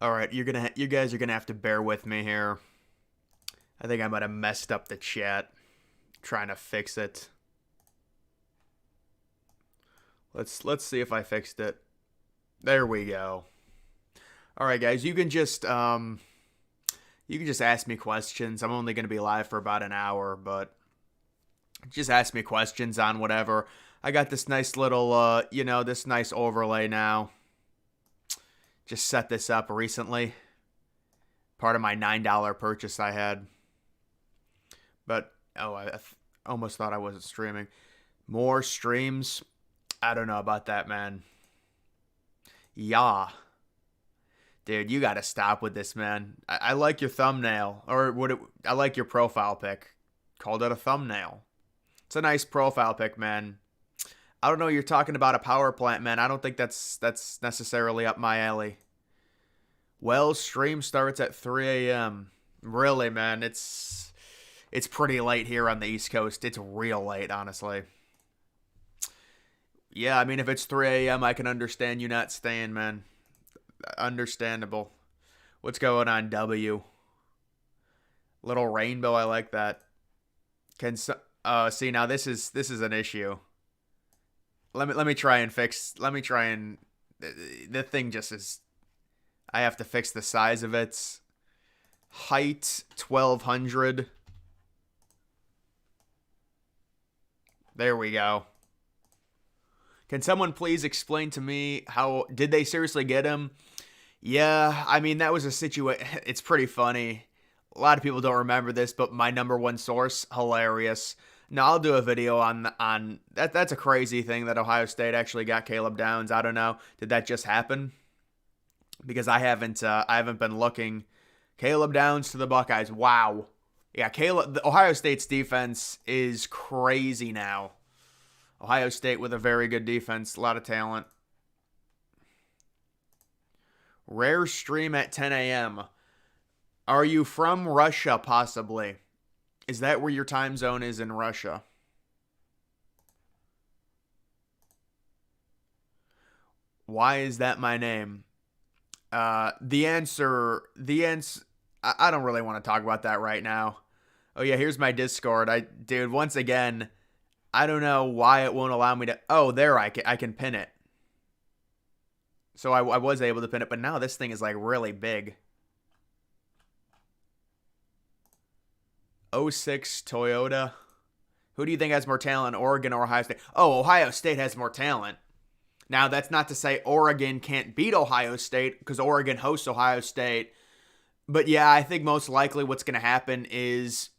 All right, you guys are gonna have to bear with me here. I think I might have messed up the chat trying to fix it. Let's see if I fixed it. There we go. All right, guys, you can just ask me questions. I'm only gonna be live for about an hour, but just ask me questions on whatever. I got this nice little this nice overlay now. Just set this up recently. Part of my $9 purchase I had. But I almost thought I wasn't streaming. More streams? I don't know about that, man. Yeah. Dude, you gotta stop with this, man. I like your thumbnail. I like your profile pic. Called it a thumbnail. It's a nice profile pic, man. I don't know, you're talking about a power plant, man. I don't think that's necessarily up my alley. Well, stream starts at 3 a.m. Really, man, it's pretty late here on the East Coast. It's real late, honestly. Yeah, I mean, if it's 3 a.m., I can understand you not staying, man. Understandable. What's going on, W? Little rainbow, I like that. See, now this is an issue. Let me try and the thing just is. I have to fix the size of it. Height 1200. There we go. Can someone please explain to me how did they seriously get him? Yeah, I mean that was a situation. It's pretty funny. A lot of people don't remember this, but my number one source, hilarious. No, I'll do a video on that. That's a crazy thing that Ohio State actually got Caleb Downs. I don't know. Did that just happen? Because I haven't been looking. Caleb Downs to the Buckeyes. Wow. Yeah, the Ohio State's defense is crazy now. Ohio State with a very good defense, a lot of talent. Rare stream at 10 a.m. Are you from Russia, possibly? Is that where your time zone is in Russia? Why is that my name? The answer, I don't really want to talk about that right now. Oh yeah, here's my Discord. Dude, once again, I don't know why it won't allow me to. Oh, there I can pin it. So I was able to pin it, but now this thing is like really big. '06 Toyota. Who do you think has more talent, Oregon or Ohio State? Oh, Ohio State has more talent. Now, that's not to say Oregon can't beat Ohio State because Oregon hosts Ohio State. But yeah, I think most likely what's going to happen is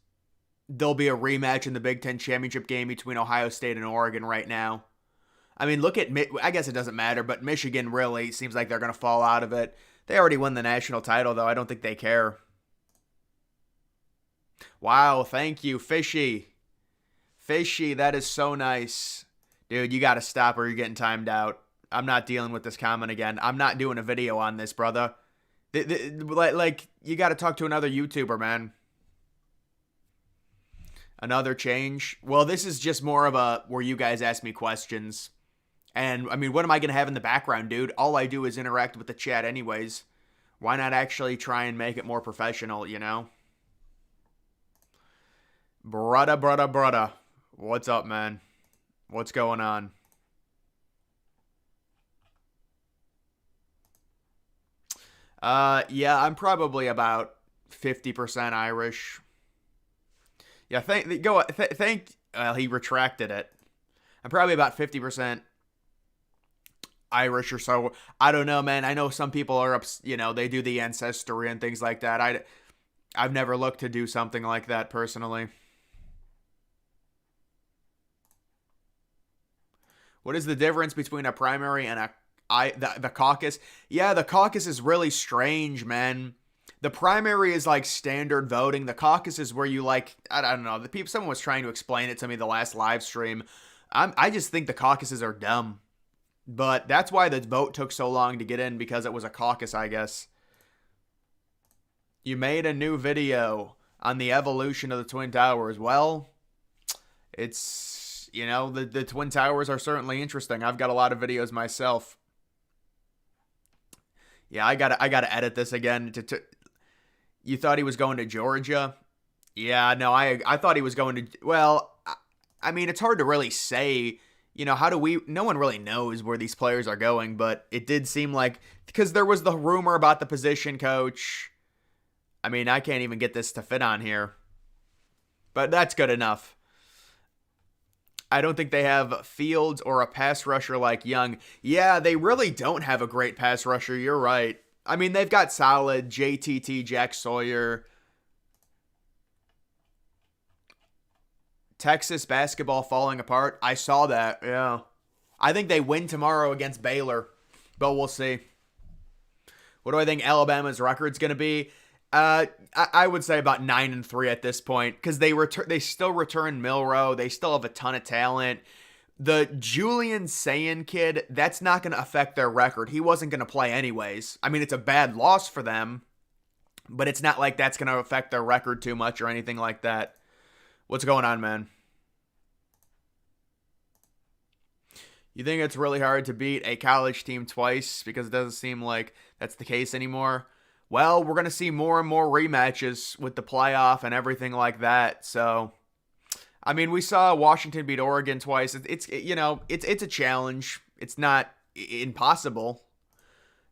there'll be a rematch in the Big Ten championship game between Ohio State and Oregon right now. I mean, I guess it doesn't matter, but Michigan really seems like they're going to fall out of it. They already won the national title, though. I don't think they care. Wow, thank you, Fishy. Fishy, that is so nice. Dude, you got to stop or you're getting timed out. I'm not dealing with this comment again. I'm not doing a video on this, brother. Like, you got to talk to another YouTuber, man. Another change? Well, this is just more of a where you guys ask me questions. And, I mean, what am I going to have in the background, dude? All I do is interact with the chat anyways. Why not actually try and make it more professional, you know? Brudda. What's up, man? What's going on? Yeah, I'm probably about 50% Irish. Yeah, he retracted it. I'm probably about 50% Irish or so. I don't know, man. I know some people are they do the ancestry and things like that. I've never looked to do something like that personally. What is the difference between a primary and the caucus? Yeah, the caucus is really strange, man. The primary is like standard voting. The caucus is where you I don't know. Someone was trying to explain it to me the last live stream. I just think the caucuses are dumb. But that's why the vote took so long to get in, because it was a caucus, I guess. You made a new video on the evolution of the Twin Towers. Well, it's, the Twin Towers are certainly interesting. I've got a lot of videos myself. Yeah, I gotta edit this again. You thought he was going to Georgia? Yeah, no, I thought he was going to. Well, I mean, it's hard to really say. How do we? No one really knows where these players are going, but it did seem like because there was the rumor about the position coach. I mean, I can't even get this to fit on here, but that's good enough. I don't think they have Fields or a pass rusher like Young. Yeah, they really don't have a great pass rusher. You're right. I mean, they've got solid JTT, Jack Sawyer. Texas basketball falling apart. I saw that. Yeah. I think they win tomorrow against Baylor, but we'll see. What do I think Alabama's record's going to be? I would say about 9-3 at this point because they still return Milrow. They still have a ton of talent. The Julian Sayin kid, that's not going to affect their record. He wasn't going to play anyways. I mean, it's a bad loss for them, but it's not like that's going to affect their record too much or anything like that. What's going on, man? You think it's really hard to beat a college team twice because it doesn't seem like that's the case anymore? Well, we're going to see more and more rematches with the playoff and everything like that. So, I mean, we saw Washington beat Oregon twice. It's a challenge. It's not impossible.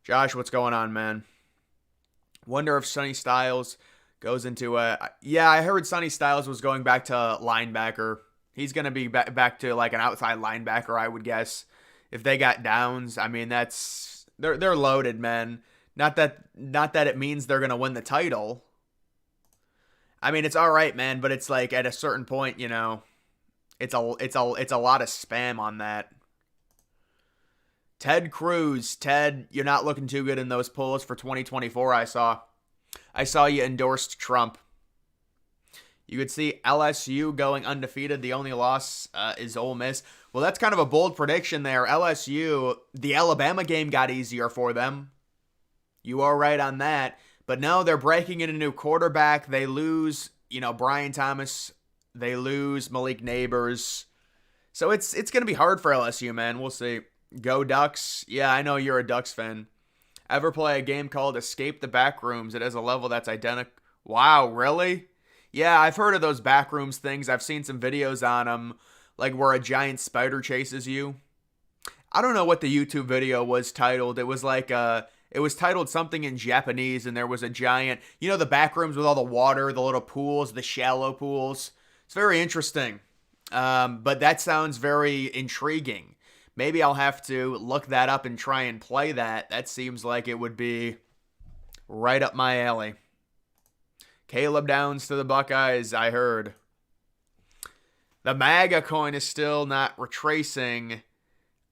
Josh, what's going on, man? Wonder if Sonny Styles goes into a. Yeah, I heard Sonny Styles was going back to linebacker. He's going to be back to like an outside linebacker, I would guess. If they got downs, I mean, they're loaded, man. Not that it means they're going to win the title. I mean, it's all right, man, but it's like at a certain point, it's a lot of spam on that. Ted Cruz, Ted, you're not looking too good in those polls for 2024. I saw you endorsed Trump. You could see LSU going undefeated. The only loss is Ole Miss. Well, that's kind of a bold prediction there. LSU, the Alabama game got easier for them. You are right on that. But no, they're breaking in a new quarterback. They lose, Brian Thomas. They lose Malik Neighbors. So it's going to be hard for LSU, man. We'll see. Go Ducks. Yeah, I know you're a Ducks fan. Ever play a game called Escape the Backrooms? It has a level that's identical. Wow, really? Yeah, I've heard of those backrooms things. I've seen some videos on them, like where a giant spider chases you. I don't know what the YouTube video was titled. It was like it was titled something in Japanese, and there was a giant, the backrooms with all the water, the little pools, the shallow pools. It's very interesting. But that sounds very intriguing. Maybe I'll have to look that up and try and play that. That seems like it would be right up my alley. Caleb Downs to the Buckeyes, I heard. The MAGA coin is still not retracing.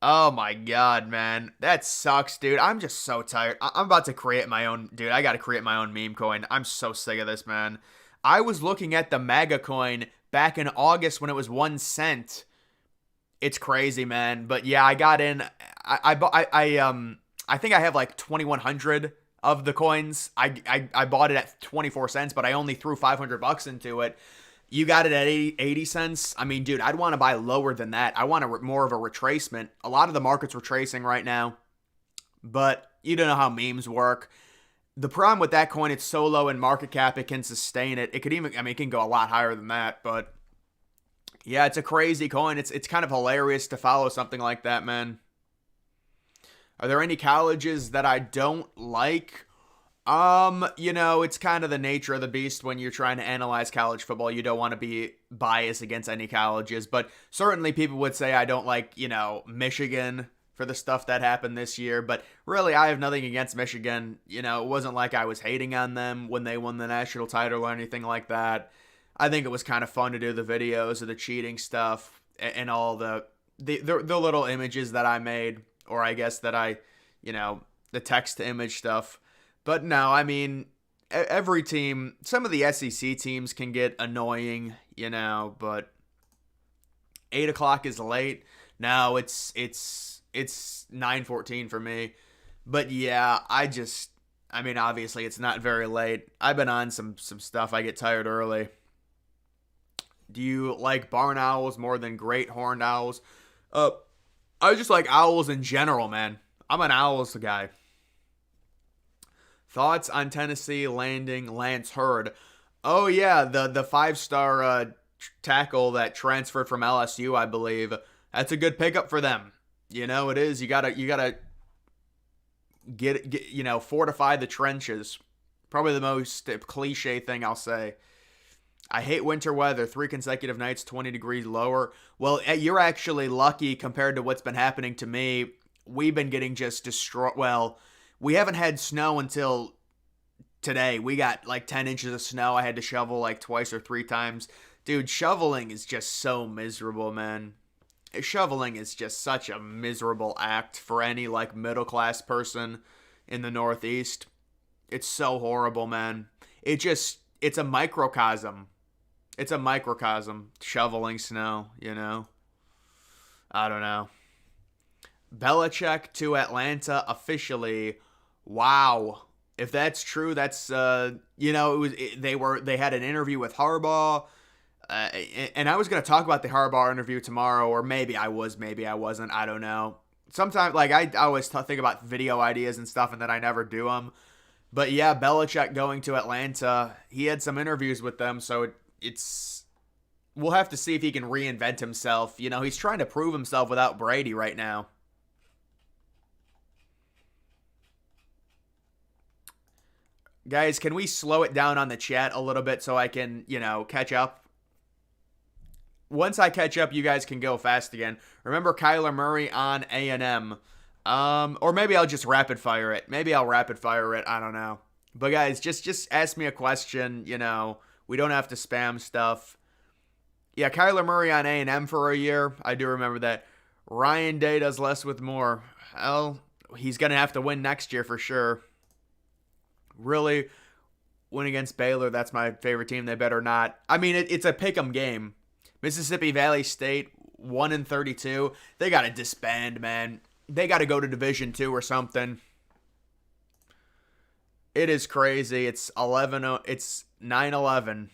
Oh my God, man. That sucks, dude. I'm just so tired. I'm about to create my own. Dude, I got to create my own meme coin. I'm so sick of this, man. I was looking at the MAGA coin back in August when it was 1 cent. It's crazy, man. But yeah, I got in. I think I have like 2,100 of the coins. I bought it at 24 cents, but I only threw $500 into it. You got it at 80 cents. I mean, dude, I'd want to buy lower than that. I want more of a retracement. A lot of the market's retracing right now, but you don't know how memes work. The problem with that coin, it's so low in market cap, it can sustain it. It could even, it can go a lot higher than that, but yeah, it's a crazy coin. It's kind of hilarious to follow something like that, man. Are there any colleges that I don't like? It's kind of the nature of the beast when you're trying to analyze college football. You don't want to be biased against any colleges, but certainly people would say I don't like, Michigan for the stuff that happened this year, but really I have nothing against Michigan. It wasn't like I was hating on them when they won the national title or anything like that. I think it was kind of fun to do the videos of the cheating stuff and all the little images that I made, or I guess that the text to image stuff. But no, I mean, every team, some of the SEC teams can get annoying, but 8 o'clock is late. No, it's 9:14 for me. But yeah, obviously it's not very late. I've been on some stuff. I get tired early. Do you like barn owls more than great horned owls? I just like owls in general, man. I'm an owls guy. Thoughts on Tennessee landing Lance Hurd? Oh yeah, the 5-star tackle that transferred from LSU, I believe. That's a good pickup for them. You know, it is. You gotta get fortify the trenches. Probably the most cliche thing I'll say. I hate winter weather. 3 consecutive nights, 20 degrees lower. Well, you're actually lucky compared to what's been happening to me. We've been getting just destroyed. Well, we haven't had snow until today. We got like 10 inches of snow. I had to shovel like twice or 3 times. Dude, shoveling is just so miserable, man. Shoveling is just such a miserable act for any like middle class person in the Northeast. It's so horrible, man. It's a microcosm. It's a microcosm. Shoveling snow, you know? I don't know. Belichick to Atlanta officially. Wow. If that's true, that's they had an interview with Harbaugh. And I was going to talk about the Harbaugh interview tomorrow, or maybe I wasn't. I don't know. Sometimes, like, I always think about video ideas and stuff, and then I never do them. But yeah, Belichick going to Atlanta. He had some interviews with them, so it's we'll have to see if he can reinvent himself. You know, he's trying to prove himself without Brady right now. Guys, can we slow it down on the chat a little bit so I can, catch up? Once I catch up, you guys can go fast again. Remember Kyler Murray on A&M. Or maybe I'll just rapid fire it. Maybe I'll rapid fire it. I don't know. But guys, just ask me a question. We don't have to spam stuff. Yeah, Kyler Murray on A&M for a year. I do remember that. Ryan Day does less with more. Well, he's going to have to win next year for sure. Really, win against Baylor. That's my favorite team. They better not. I mean, it's a pick'em game. Mississippi Valley State, 1-32. They got to disband, man. They got to go to Division II or something. It is crazy. It's 11. It's 9-11.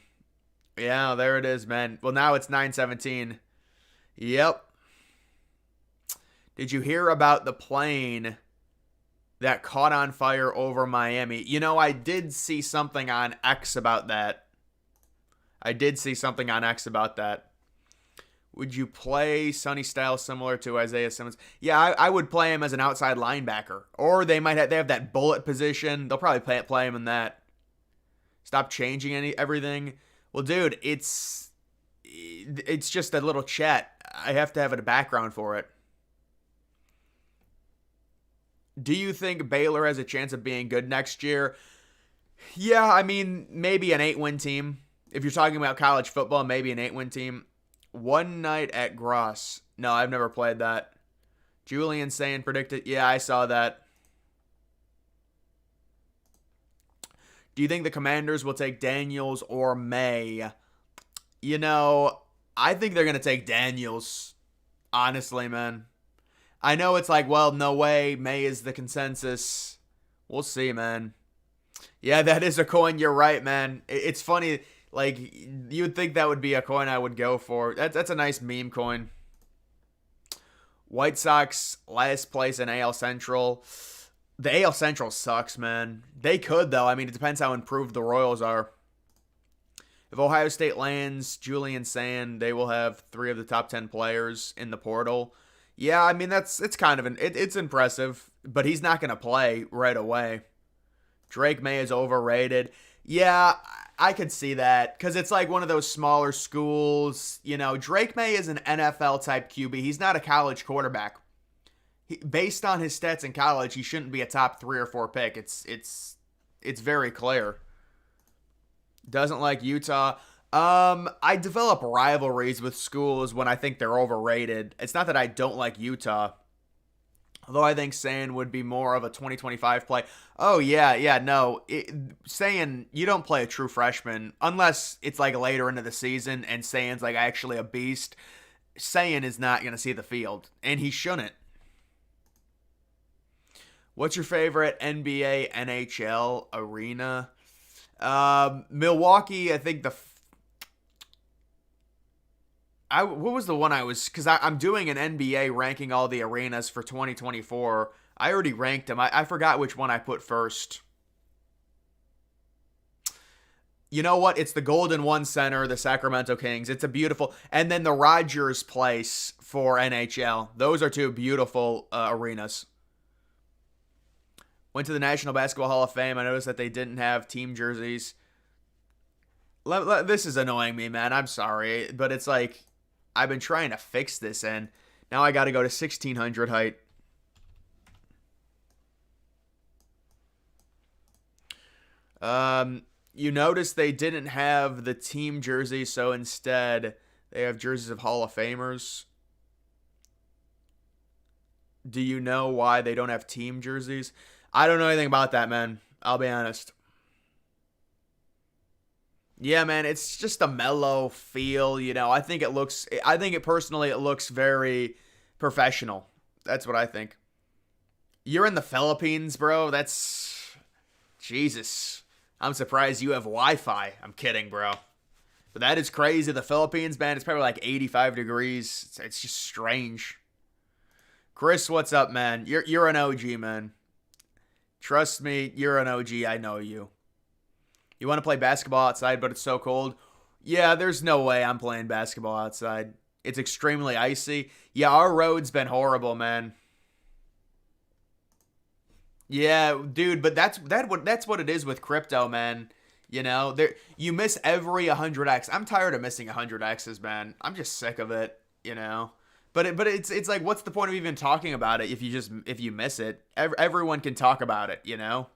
Yeah, there it is, man. Well, now it's 9-17. Yep. Did you hear about the plane that caught on fire over Miami? I did see something on X about that. Would you play Sonny Styles similar to Isaiah Simmons? Yeah, I would play him as an outside linebacker. Or they have that bullet position. They'll probably play him in that. Stop changing everything. Well, dude, it's just a little chat. I have to have a background for it. Do you think Baylor has a chance of being good next year? Yeah, I mean, maybe an 8-win team. If you're talking about college football, maybe an 8-win team. One night at Gross. No, I've never played that. Julian saying predicted. Yeah, I saw that. Do you think the Commanders will take Daniels or May? I think they're going to take Daniels. Honestly, man. I know it's like, well, no way. May is the consensus. We'll see, man. Yeah, that is a coin. You're right, man. It's funny. Like, you would think that would be a coin I would go for. That's a nice meme coin. White Sox, last place in AL Central. The AL Central sucks, man. They could, though. I mean, it depends how improved the Royals are. If Ohio State lands Julian saying they will have 3 of the top 10 players in the portal. Yeah, I mean, it's kind of it's impressive, but he's not going to play right away. Drake May is overrated. Yeah, I could see that because it's like one of those smaller schools. Drake May is an NFL type QB. He's not a college quarterback. Based on his stats in college, he shouldn't be a top 3 or 4 pick. It's very clear. Doesn't like Utah. I develop rivalries with schools when I think they're overrated. It's not that I don't like Utah. Although I think Sayin would be more of a 2025 play. Oh, yeah, no. Sayin, you don't play a true freshman unless it's like later into the season and Sayin's like actually a beast. Sayin is not going to see the field, and he shouldn't. What's your favorite NBA, NHL arena? Milwaukee, I think what was the one because I'm doing an NBA ranking all the arenas for 2024. I already ranked them. I forgot which one I put first. You know what? It's the Golden One Center, the Sacramento Kings. It's a beautiful, and then the Rogers Place for NHL. Those are two beautiful arenas. Went to the National Basketball Hall of Fame. I noticed that they didn't have team jerseys. This is annoying me, man. I'm sorry, but it's like I've been trying to fix this, and now I got to go to 1600 height. You notice they didn't have the team jersey, so instead they have jerseys of Hall of Famers. Do you know why they don't have team jerseys? I don't know anything about that, man. I'll be honest. Yeah, man, it's just a mellow feel, you know. I think it personally it looks very professional. That's what I think. You're in the Philippines, bro. That's Jesus. I'm surprised you have Wi-Fi. I'm kidding, bro. But that is crazy. The Philippines, man, it's probably like 85 degrees. It's just strange. Chris, what's up, man? You're an OG, man. Trust me, you're an OG. I know you. You want to play basketball outside, but it's so cold? Yeah, there's no way I'm playing basketball outside. It's extremely icy. Yeah, our road's been horrible, man. Yeah, dude, but that's what it is with crypto, man. You know, there you miss every 100x. I'm tired of missing 100x's, man. I'm just sick of it, you know. But it's like, what's the point of even talking about it if you miss it? Everyone can talk about it, you know.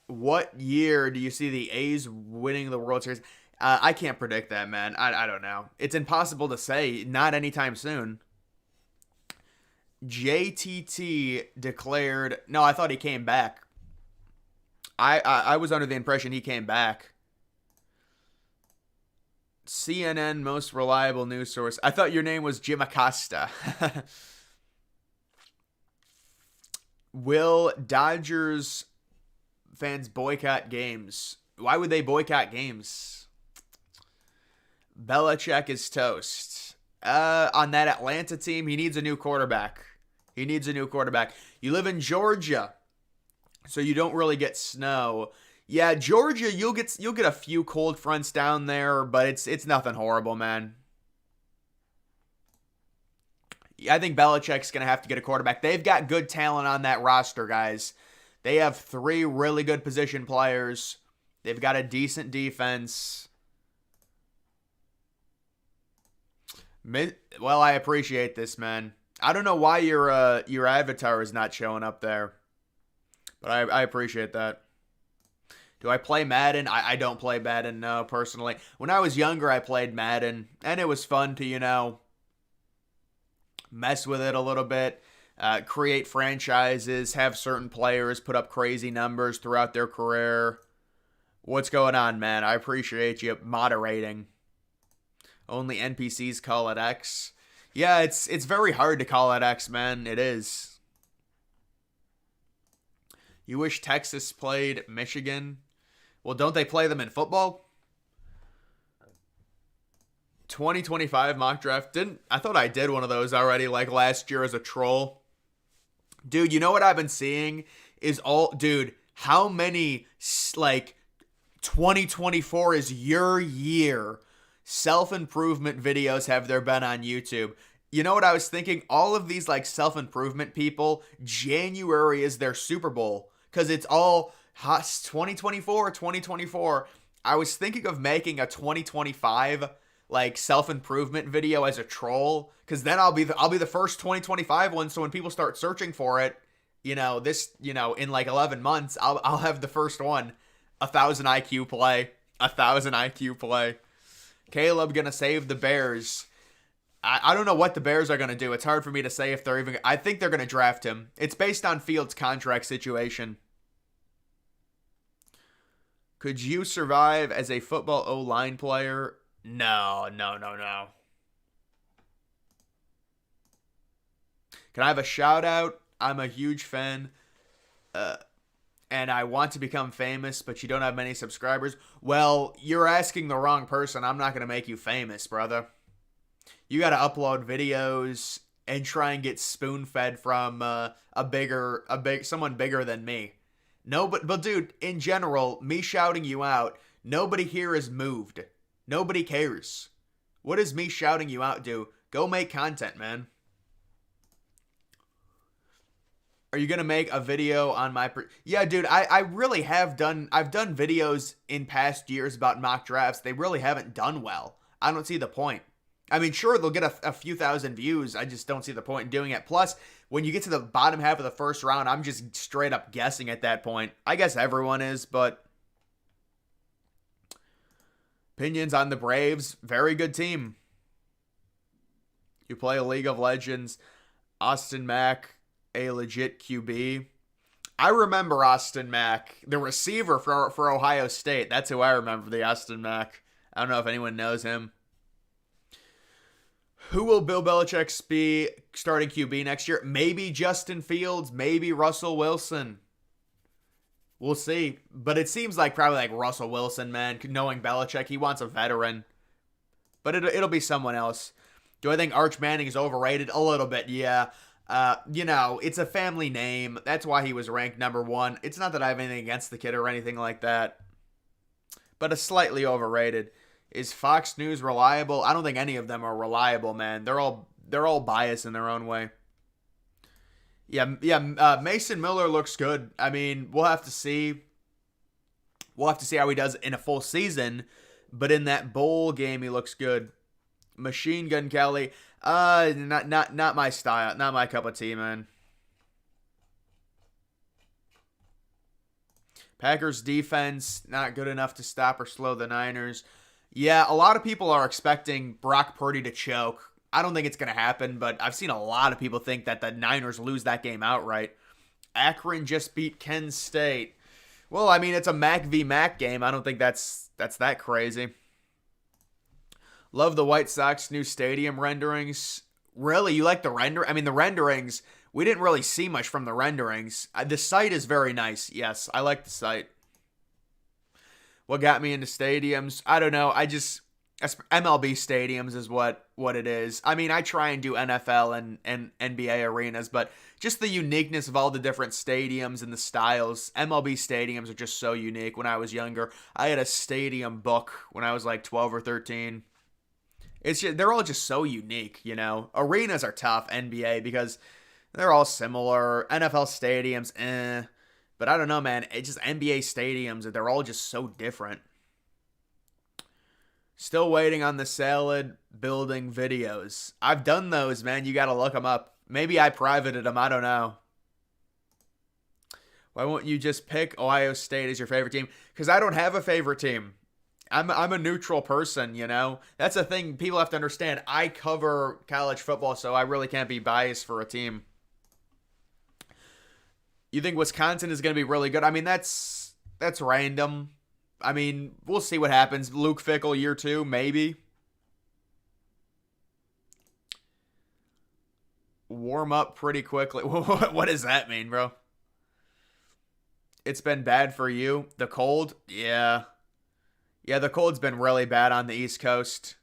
What year do you see the A's winning the World Series? I can't predict that, man. I don't know. It's impossible to say. Not anytime soon. JTT declared. No, I thought he came back. I was under the impression he came back. CNN most reliable news source. I thought your name was Jim Acosta. Will Dodgers fans boycott games? Why would they boycott games? Belichick is toast. On that Atlanta team, he needs a new quarterback. He needs a new quarterback. You live in Georgia, so you don't really get snow. Yeah, Georgia, you'll get a few cold fronts down there, but it's nothing horrible, man. I think Belichick's going to have to get a quarterback. They've got good talent on that roster, guys. They have three really good position players. They've got a decent defense. Well, I appreciate this, man. I don't know why your avatar is not showing up there, but I appreciate that. Do I play Madden? I don't play Madden, no, personally. When I was younger, I played Madden, and it was fun to, mess with it a little bit, create franchises, have certain players put up crazy numbers throughout their career. What's going on, man? I appreciate you moderating. Only NPCs call it X. Yeah, it's very hard to call it X, man. It is. You wish Texas played Michigan? Well, don't they play them in football? 2025 mock draft. I thought I did one of those already, like last year as a troll. Dude, you know what I've been seeing is how many, like, 2024 is your year self-improvement videos have there been on YouTube? You know what I was thinking? All of these, like, self-improvement people, January is their Super Bowl, because it's all 2024, 2024. I was thinking of making a 2025 like self-improvement video as a troll, because then I'll be the first 2025 one. So when people start searching for it, in like 11 months, I'll have the first one. 1,000 IQ play, 1,000 IQ play. Caleb gonna save the Bears. I don't know what the Bears are gonna do. It's hard for me to say if they're even. I think they're gonna draft him. It's based on Fields' contract situation. Could you survive as a football O-line player? No. Can I have a shout out? I'm a huge fan, and I want to become famous, but you don't have many subscribers. Well, you're asking the wrong person. I'm not going to make you famous, brother. You got to upload videos and try and get spoon-fed from someone bigger than me. No, but dude, in general, me shouting you out, nobody here is moved. Nobody cares. What does me shouting you out do? Go make content, man. Are you gonna make a video on my? Yeah, dude. I really have done. I've done videos in past years about mock drafts. They really haven't done well. I don't see the point. I mean, sure, they'll get a few thousand views. I just don't see the point in doing it. Plus, when you get to the bottom half of the first round, I'm just straight up guessing at that point. I guess everyone is, but opinions on the Braves, very good team. You play a League of Legends, Austin Mack, a legit QB. I remember Austin Mack, the receiver for Ohio State. That's who I remember, the Austin Mack. I don't know if anyone knows him. Who will Bill Belichick be starting QB next year? Maybe Justin Fields, maybe Russell Wilson. We'll see. But it seems like probably like Russell Wilson, man. Knowing Belichick, he wants a veteran. But it'll be someone else. Do I think Arch Manning is overrated? A little bit, yeah. It's a family name. That's why he was ranked number 1. It's not that I have anything against the kid or anything like that. But a slightly overrated. Is Fox News reliable? I don't think any of them are reliable, man. They're all biased in their own way. Yeah. Mason Miller looks good. I mean, we'll have to see. We'll have to see how he does in a full season. But in that bowl game, he looks good. Machine Gun Kelly, not my style, not my cup of tea, man. Packers defense not good enough to stop or slow the Niners. Yeah, a lot of people are expecting Brock Purdy to choke. I don't think it's going to happen, but I've seen a lot of people think that the Niners lose that game outright. Akron just beat Kent State. Well, I mean, it's a Mac v. Mac game. I don't think that's that crazy. Love the White Sox new stadium renderings. Really? You like the render? I mean, the renderings, we didn't really see much from the renderings. The site is very nice. Yes, I like the site. What got me into stadiums? I don't know. MLB stadiums is what it is. I mean, I try and do NFL and NBA arenas, but just the uniqueness of all the different stadiums and the styles. MLB stadiums are just so unique. When I was younger, I had a stadium book when I was like 12 or 13. They're all just so unique, you know. Arenas are tough, NBA, because they're all similar. NFL stadiums, But I don't know, man. It's just NBA stadiums, they're all just so different. Still waiting on the salad building videos. I've done those, man. You got to look them up. Maybe I privated them. I don't know. Why won't you just pick Ohio State as your favorite team? Because I don't have a favorite team. I'm a neutral person, you know. That's the thing people have to understand. I cover college football, so I really can't be biased for a team. You think Wisconsin is going to be really good? I mean, that's random. I mean, we'll see what happens. Luke Fickell, year 2, maybe. Warm up pretty quickly. What does that mean, bro? It's been bad for you. The cold? Yeah. Yeah, the cold's been really bad on the East Coast.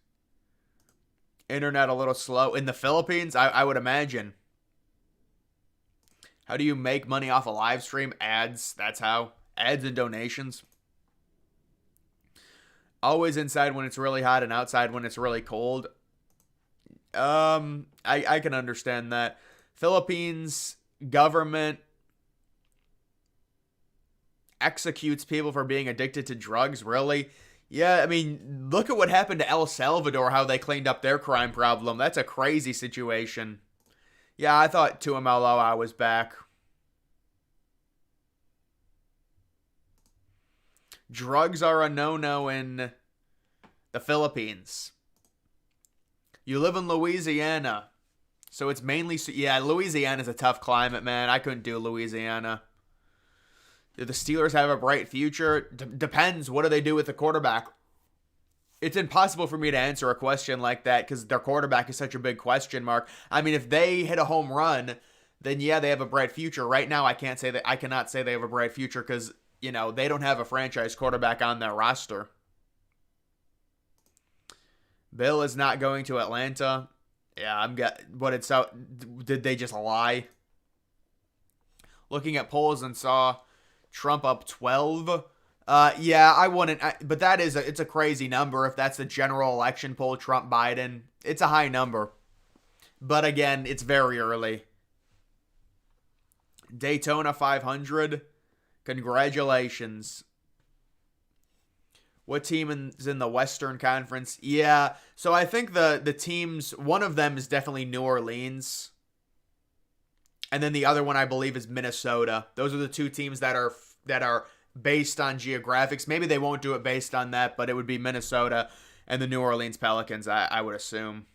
Internet a little slow. In the Philippines, I would imagine. How do you make money off a live stream? Ads. That's how. Ads and donations. Always inside when it's really hot and outside when it's really cold. I can understand that. Philippines government executes people for being addicted to drugs, really? Yeah, I mean, look at what happened to El Salvador, how they cleaned up their crime problem. That's a crazy situation. Yeah, I thought Tuamaloa was back. Drugs are a no-no in the Philippines. You live in Louisiana, so it's mainly... Yeah, Louisiana's a tough climate, man. I couldn't do Louisiana. Do the Steelers have a bright future? Depends. What do they do with the quarterback? It's impossible for me to answer a question like that because their quarterback is such a big question mark. I mean, if they hit a home run, then yeah, they have a bright future. Right now, I cannot say they have a bright future because, you know, they don't have a franchise quarterback on their roster. Bill is not going to Atlanta. Yeah, did they just lie? Looking at polls and saw Trump up 12. Yeah, I wouldn't. But it's a crazy number if that's the general election poll. Trump Biden. It's a high number, but again, it's very early. Daytona 500. Congratulations. What team is in the Western Conference? Yeah, so I think the teams, one of them is definitely New Orleans. And then the other one I believe is Minnesota. Those are the two teams that are based on geographics. Maybe they won't do it based on that, but it would be Minnesota and the New Orleans Pelicans, I would assume.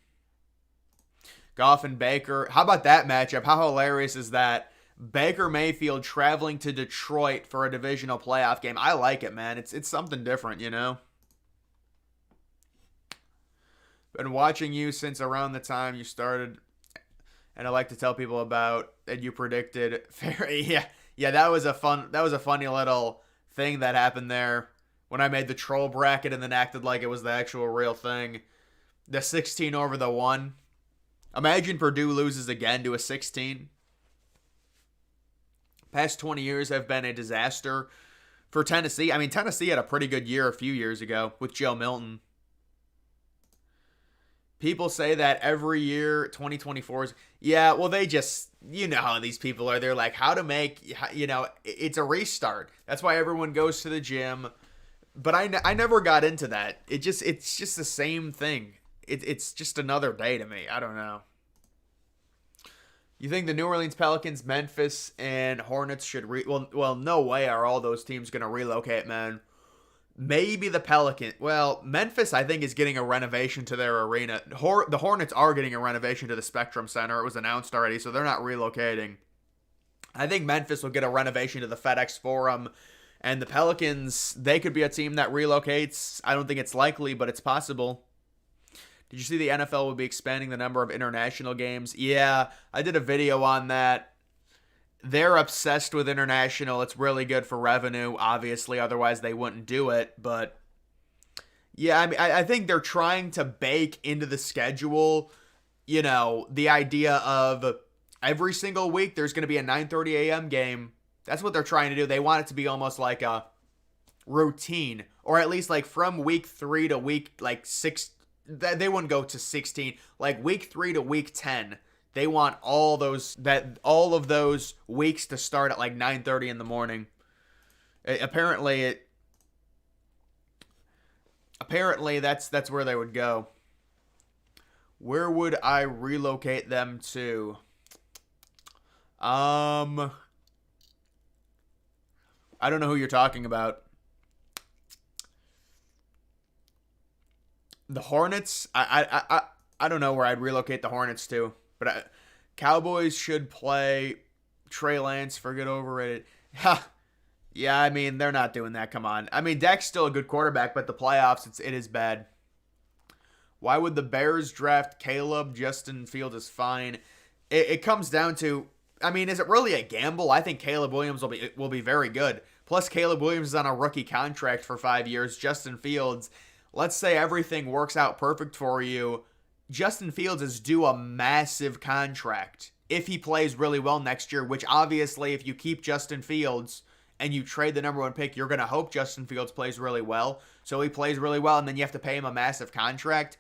Goff and Baker. How about that matchup? How hilarious is that? Baker Mayfield traveling to Detroit for a divisional playoff game. I like it, man. It's something different, you know? Been watching you since around the time you started, and I like to tell people about that you predicted. Yeah, that was a funny little thing that happened there when I made the troll bracket and then acted like it was the actual real thing. The 16 over the 1. Imagine Purdue loses again to a 16. Past 20 years have been a disaster for Tennessee. I mean, Tennessee had a pretty good year a few years ago with Joe Milton. People say that every year, 2024 is, yeah, well, they just, you know how these people are. They're like, how to make, it's a restart. That's why everyone goes to the gym. But I never got into that. It's just the same thing. It's just another day to me. I don't know. You think the New Orleans Pelicans, Memphis, and Hornets should well, no way are all those teams going to relocate, man. Maybe the Pelicans. Well, Memphis, I think, is getting a renovation to their arena. The Hornets are getting a renovation to the Spectrum Center. It was announced already, so they're not relocating. I think Memphis will get a renovation to the FedEx Forum. And the Pelicans, they could be a team that relocates. I don't think it's likely, but it's possible. Did you see the NFL will be expanding the number of international games? Yeah, I did a video on that. They're obsessed with international. It's really good for revenue, obviously. Otherwise, they wouldn't do it. But, yeah, I mean, I think they're trying to bake into the schedule, the idea of every single week there's going to be a 9:30 a.m. game. That's what they're trying to do. They want it to be almost like a routine. Or at least, like, from week 3 to week, 6. They wouldn't go to 16. Like week 3 to week 10, they want all of those weeks to start at like 9:30 in the morning. Apparently that's where they would go. Where would I relocate them to? I don't know who you're talking about. The Hornets, I don't know where I'd relocate the Hornets to, but Cowboys should play Trey Lance for get overrated. Yeah, I mean, they're not doing that. Come on. I mean, Dak's still a good quarterback, but the playoffs, it is bad. Why would the Bears draft Caleb? Justin Fields is fine. It comes down to, I mean, is it really a gamble? I think Caleb Williams will be very good. Plus, Caleb Williams is on a rookie contract for 5 years. Justin Fields, let's say everything works out perfect for you. Justin Fields is due a massive contract if he plays really well next year, which obviously if you keep Justin Fields and you trade the number 1 pick, you're going to hope Justin Fields plays really well. So he plays really well, and then you have to pay him a massive contract.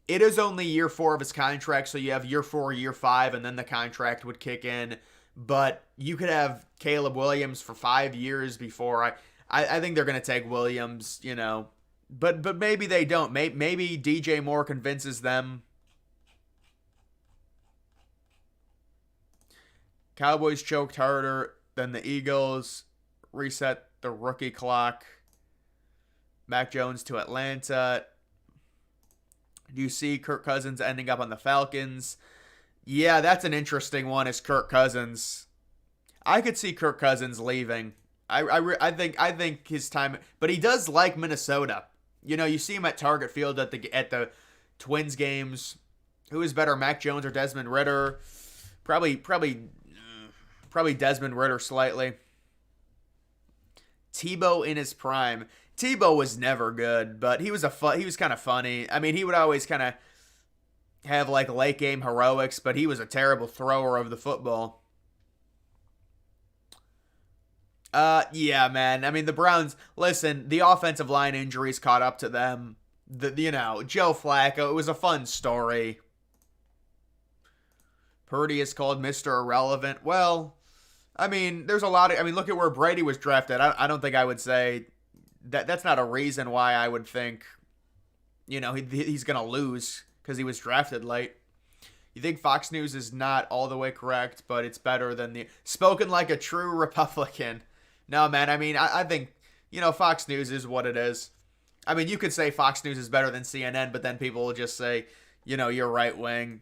It is only year 4 of his contract, so you have year 4, year 5, and then the contract would kick in. But you could have Caleb Williams for 5 years before. I think they're going to take Williams, But maybe they don't. Maybe DJ Moore convinces them. Cowboys choked harder than the Eagles. Reset the rookie clock. Mac Jones to Atlanta. Do you see Kirk Cousins ending up on the Falcons? Yeah, that's an interesting one, is Kirk Cousins. I could see Kirk Cousins leaving. I think his time, but he does like Minnesota. You see him at Target Field at the Twins games. Who is better, Mac Jones or Desmond Ridder? Probably Desmond Ridder slightly. Tebow in his prime. Tebow was never good, but he was kind of funny. I mean, he would always kind of have like late game heroics, but he was a terrible thrower of the football. Yeah, man. I mean, the Browns, listen, the offensive line injuries caught up to them. Joe Flacco, it was a fun story. Purdy is called Mr. Irrelevant. Well, I mean, there's a lot of, I mean, look at where Brady was drafted. I don't think I would say that's not a reason why I would think, he's going to lose because he was drafted late. You think Fox News is not all the way correct, but it's better than the spoken like a true Republican. No, man. I mean, I think Fox News is what it is. I mean, you could say Fox News is better than CNN, but then people will just say, you're right wing.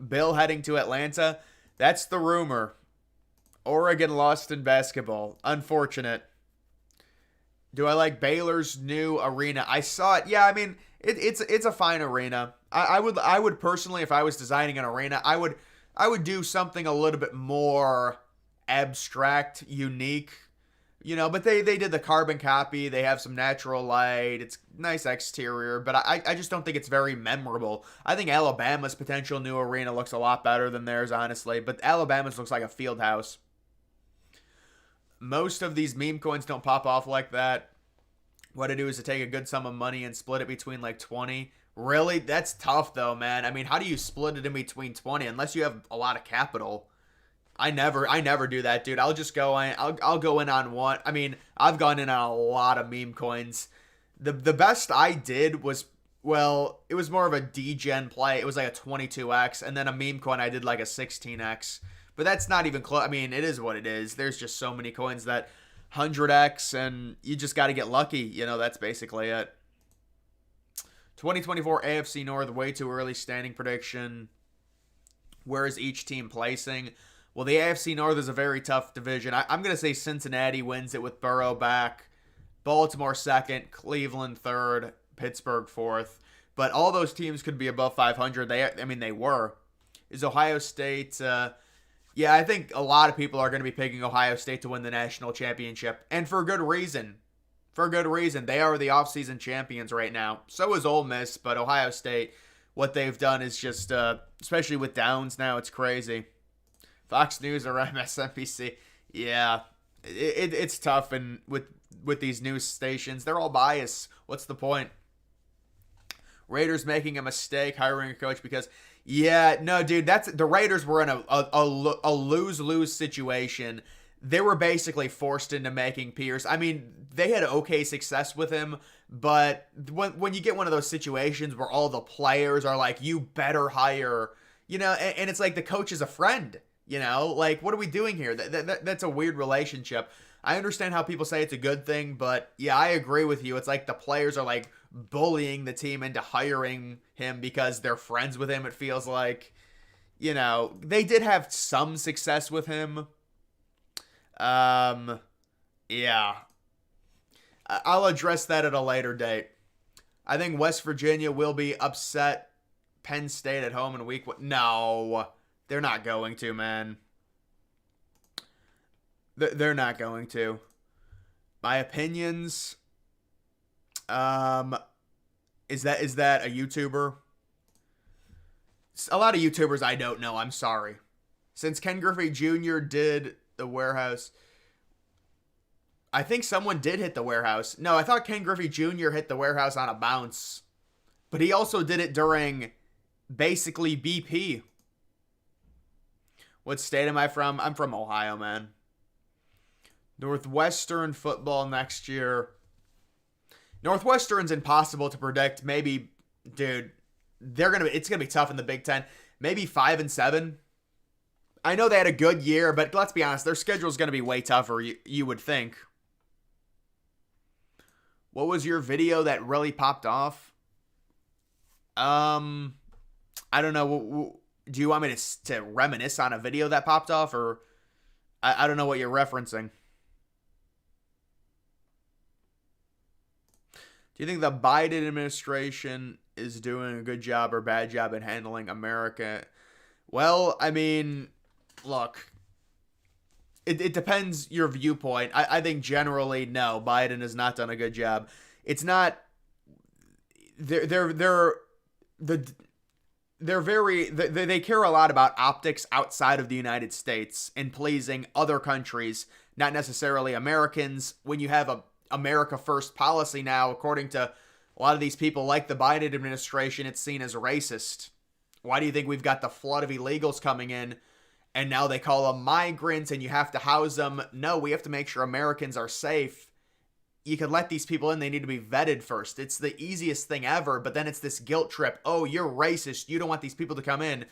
Bill heading to Atlanta. That's the rumor. Oregon lost in basketball. Unfortunate. Do I like Baylor's new arena? I saw it. Yeah, I mean, it's a fine arena. I would personally, if I was designing an arena, I would do something a little bit more abstract, unique. But they did the carbon copy. They have some natural light. It's nice exterior, but I just don't think it's very memorable. I think Alabama's potential new arena looks a lot better than theirs, honestly. But Alabama's looks like a field house. Most of these meme coins don't pop off like that. What I do is to take a good sum of money and split it between like 20. Really? That's tough though, man. I mean, how do you split it in between 20 unless you have a lot of capital? I never do that, dude. I'll just go in. I'll go in on one. I mean, I've gone in on a lot of meme coins. The best I did was, well, it was more of a degen play. It was like a 22x, and then a meme coin I did like a 16x. But that's not even close. I mean, it is what it is. There's just so many coins that 100x, and you just got to get lucky. That's basically it. 2024 AFC North, way too early standing prediction. Where is each team placing? Well, the AFC North is a very tough division. I'm going to say Cincinnati wins it with Burrow back. Baltimore second, Cleveland third, Pittsburgh fourth. But all those teams could be above 500. They were. Is Ohio State... yeah, I think a lot of people are going to be picking Ohio State to win the national championship. And for good reason. For good reason. They are the offseason champions right now. So is Ole Miss, but Ohio State, what they've done is just, especially with Downs now, it's crazy. Fox News or MSNBC. Yeah, it's tough. And with these news stations, they're all biased. What's the point? Raiders making a mistake hiring a coach because... Yeah, no, dude, the Raiders were in a lose-lose situation. They were basically forced into making Pierce. I mean, they had okay success with him, but when you get one of those situations where all the players are like, you better hire, and it's like the coach is a friend, like, what are we doing here? That's a weird relationship. I understand how people say it's a good thing, but yeah, I agree with you. It's like the players are like bullying the team into hiring him because they're friends with him. It feels like, they did have some success with him. Yeah. I'll address that at a later date. I think West Virginia will be upset Penn State at home in week one. No, they're not going to, man. They're not going to. My opinions. Is that a YouTuber? A lot of YouTubers I don't know. I'm sorry. Since Ken Griffey Jr. did the warehouse, I think someone did hit the warehouse. No, I thought Ken Griffey Jr. hit the warehouse on a bounce, but he also did it during basically BP. What state am I from? I'm from Ohio, man. Northwestern football next year. Northwestern's impossible to predict. Maybe, dude, it's gonna be tough in the Big Ten. Maybe 5-7. I know they had a good year, but let's be honest, their schedule's gonna be way tougher. You would think. What was your video that really popped off? I don't know. Do you want me to reminisce on a video that popped off, or I don't know what you're referencing. Do you think the Biden administration is doing a good job or bad job in handling America? Well, I mean, look, it depends your viewpoint. I think generally, no, Biden has not done a good job. It's not, they care a lot about optics outside of the United States and pleasing other countries, not necessarily Americans. When you have a America First policy now, according to a lot of these people like the Biden administration, it's seen as racist. Why do you think we've got the flood of illegals coming in and now they call them migrants and you have to house them? No, we have to make sure Americans are safe. You can let these people in. They need to be vetted first. It's the easiest thing ever, but then it's this guilt trip. Oh, you're racist. You don't want these people to come in.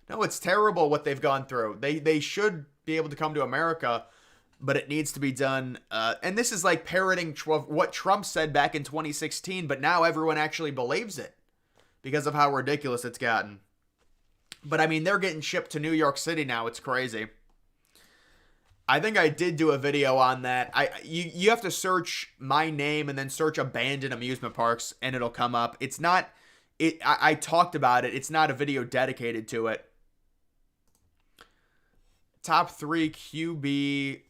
No, it's terrible what they've gone through. They should be able to come to America, but it needs to be done. And this is like parroting what Trump said back in 2016, but now everyone actually believes it because of how ridiculous it's gotten. But I mean, they're getting shipped to New York City now. It's crazy. I think I did do a video on that. You have to search my name and then search abandoned amusement parks and it'll come up. It's not I talked about it. It's not a video dedicated to it. Top 3 QB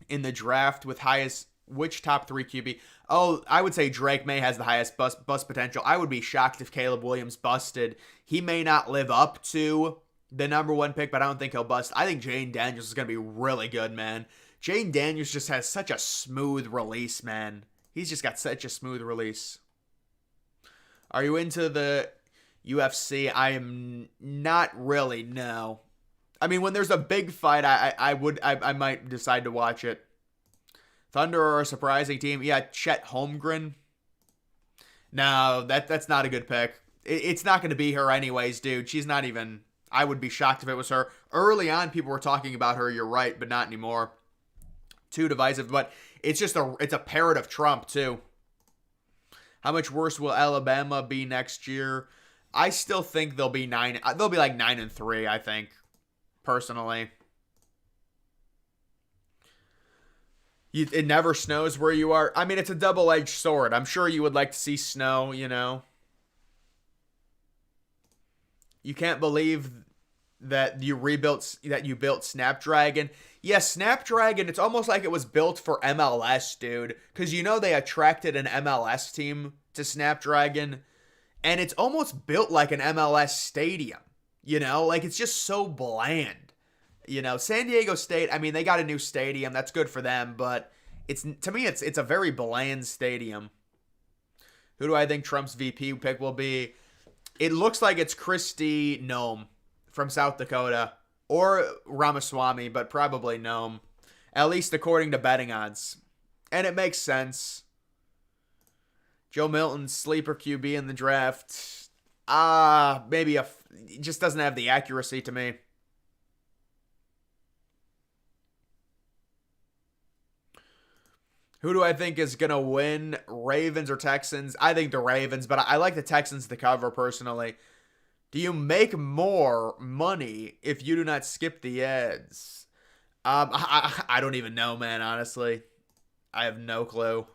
in the draft with highest, which top 3 QB? Oh, I would say Drake May has the highest bust potential. I would be shocked if Caleb Williams busted. He may not live up to the number 1 pick, but I don't think he'll bust. I think Jayden Daniels is going to be really good, man. Jayden Daniels just has such a smooth release, man. He's just got such a smooth release. Are you into the UFC? I am not really, no. I mean, when there's a big fight, I might decide to watch it. Thunder are a surprising team. Yeah, Chet Holmgren. No, that's not a good pick. It's not going to be her anyways, dude. She's not even... I would be shocked if it was her. Early on, people were talking about her. You're right, but not anymore. Too divisive, but it's just it's a parrot of Trump, too. How much worse will Alabama be next year? I still think they'll be 9. They'll be like 9-3, I think. Personally. It never snows where you are. I mean, it's a double-edged sword. I'm sure you would like to see snow, you know. You can't believe that you built Snapdragon. Yeah, Snapdragon, it's almost like it was built for MLS, dude. Because you know they attracted an MLS team to Snapdragon. And it's almost built like an MLS stadium. You know, like it's just so bland. You know, San Diego State, I mean, they got a new stadium. That's good for them. But to me, it's a very bland stadium. Who do I think Trump's VP pick will be? It looks like it's Kristi Noem from South Dakota or Ramaswamy, but probably Noem, at least according to betting odds. And it makes sense. Joe Milton, sleeper QB in the draft. Maybe it just doesn't have the accuracy to me. Who do I think is going to win, Ravens or Texans? I think the Ravens, but I like the Texans to cover personally. Do you make more money if you do not skip the ads? I don't even know, man, honestly. I have no clue.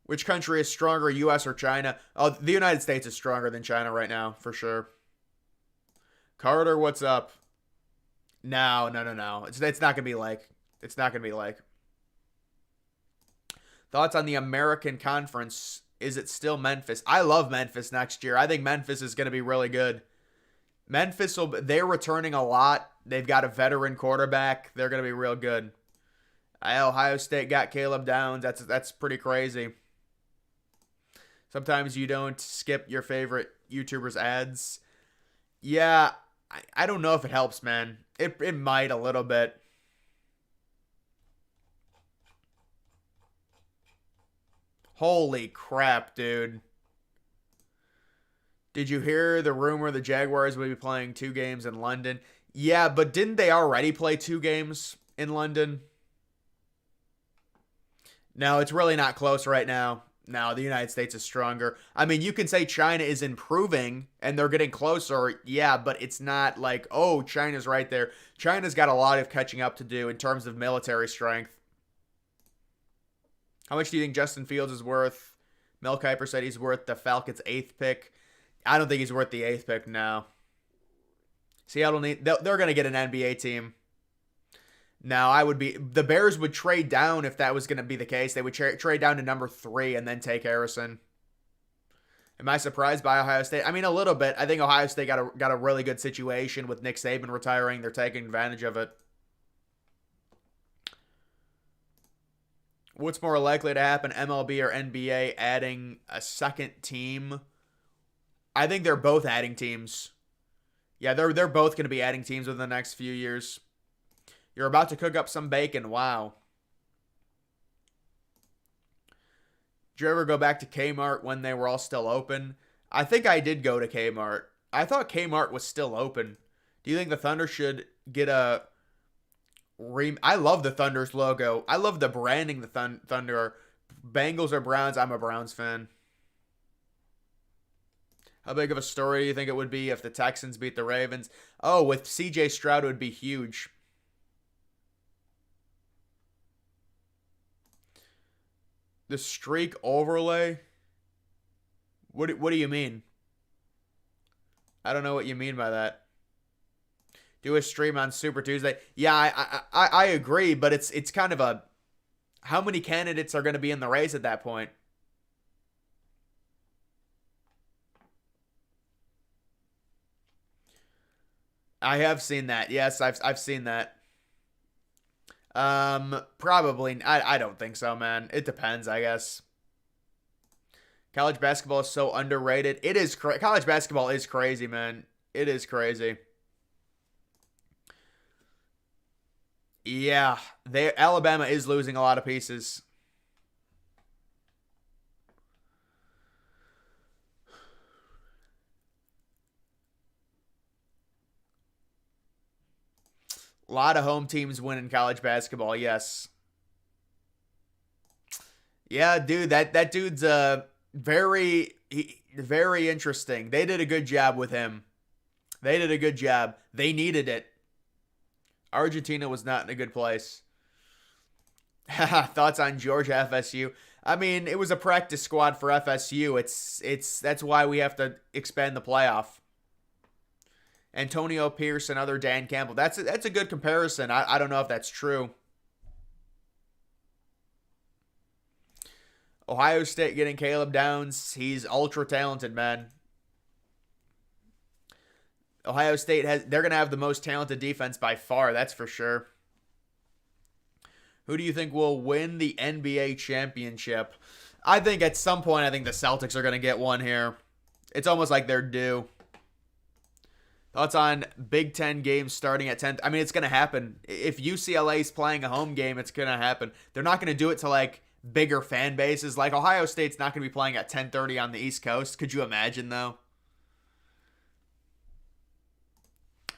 Which country is stronger, U.S. or China? Oh, the United States is stronger than China right now, for sure. Carter, what's up? No. It's not going to be like. It's not going to be like. Thoughts on the American Conference? Is it still Memphis? I love Memphis next year. I think Memphis is going to be really good. They're returning a lot. They've got a veteran quarterback. They're going to be real good. Ohio State got Caleb Downs. That's pretty crazy. Sometimes you don't skip your favorite YouTubers' ads. Yeah, I don't know if it helps, man. It might a little bit. Holy crap, dude. Did you hear the rumor the Jaguars will be playing 2 games in London? Yeah, but didn't they already play 2 games in London? No, it's really not close right now. No, the United States is stronger. I mean, you can say China is improving and they're getting closer. Yeah, but it's not like, oh, China's right there. China's got a lot of catching up to do in terms of military strength. How much do you think Justin Fields is worth? Mel Kiper said he's worth the Falcons' 8th pick. I don't think he's worth the 8th pick now. Seattle they're going to get an NBA team. Now, the Bears would trade down if that was going to be the case. They would trade down to number 3 and then take Harrison. Am I surprised by Ohio State? I mean, a little bit. I think Ohio State got a really good situation with Nick Saban retiring. They're taking advantage of it. What's more likely to happen, MLB or NBA adding a second team? I think they're both adding teams. Yeah, they're both going to be adding teams within the next few years. You're about to cook up some bacon. Wow. Did you ever go back to Kmart when they were all still open? I think I did go to Kmart. I thought Kmart was still open. Do you think the Thunder should get a I love the Thunder's logo. I love the branding. The Thunder, Bengals or Browns. I'm a Browns fan. How big of a story do you think it would be if the Texans beat the Ravens? Oh, with C.J. Stroud, it would be huge. The streak overlay. What do you mean? I don't know what you mean by that. Do a stream on Super Tuesday. Yeah, I agree, but it's kind of a how many candidates are going to be in the race at that point? I have seen that. Yes, I've seen that. Probably. I don't think so, man. It depends, I guess. College basketball is so underrated. It is college basketball is crazy, man. It is crazy. Yeah, Alabama is losing a lot of pieces. A lot of home teams win in college basketball. Yes. Yeah, dude, that dude's very interesting. They did a good job with him. They did a good job. They needed it. Argentina was not in a good place. Thoughts on Georgia FSU? I mean, it was a practice squad for FSU. It's that's why we have to expand the playoff. Antonio Pierce and other Dan Campbell. That's a good comparison. I don't know if that's true. Ohio State getting Caleb Downs. He's ultra talented, man. Ohio State they're going to have the most talented defense by far, that's for sure. Who do you think will win the NBA championship? I think at some point I think the Celtics are going to get one here. It's almost like they're due. Thoughts on Big Ten games starting at 10? I mean, it's going to happen. If UCLA is playing a home game, it's going to happen. They're not going to do it to like bigger fan bases. Like Ohio State's not going to be playing at 10:30 on the East Coast. Could you imagine though?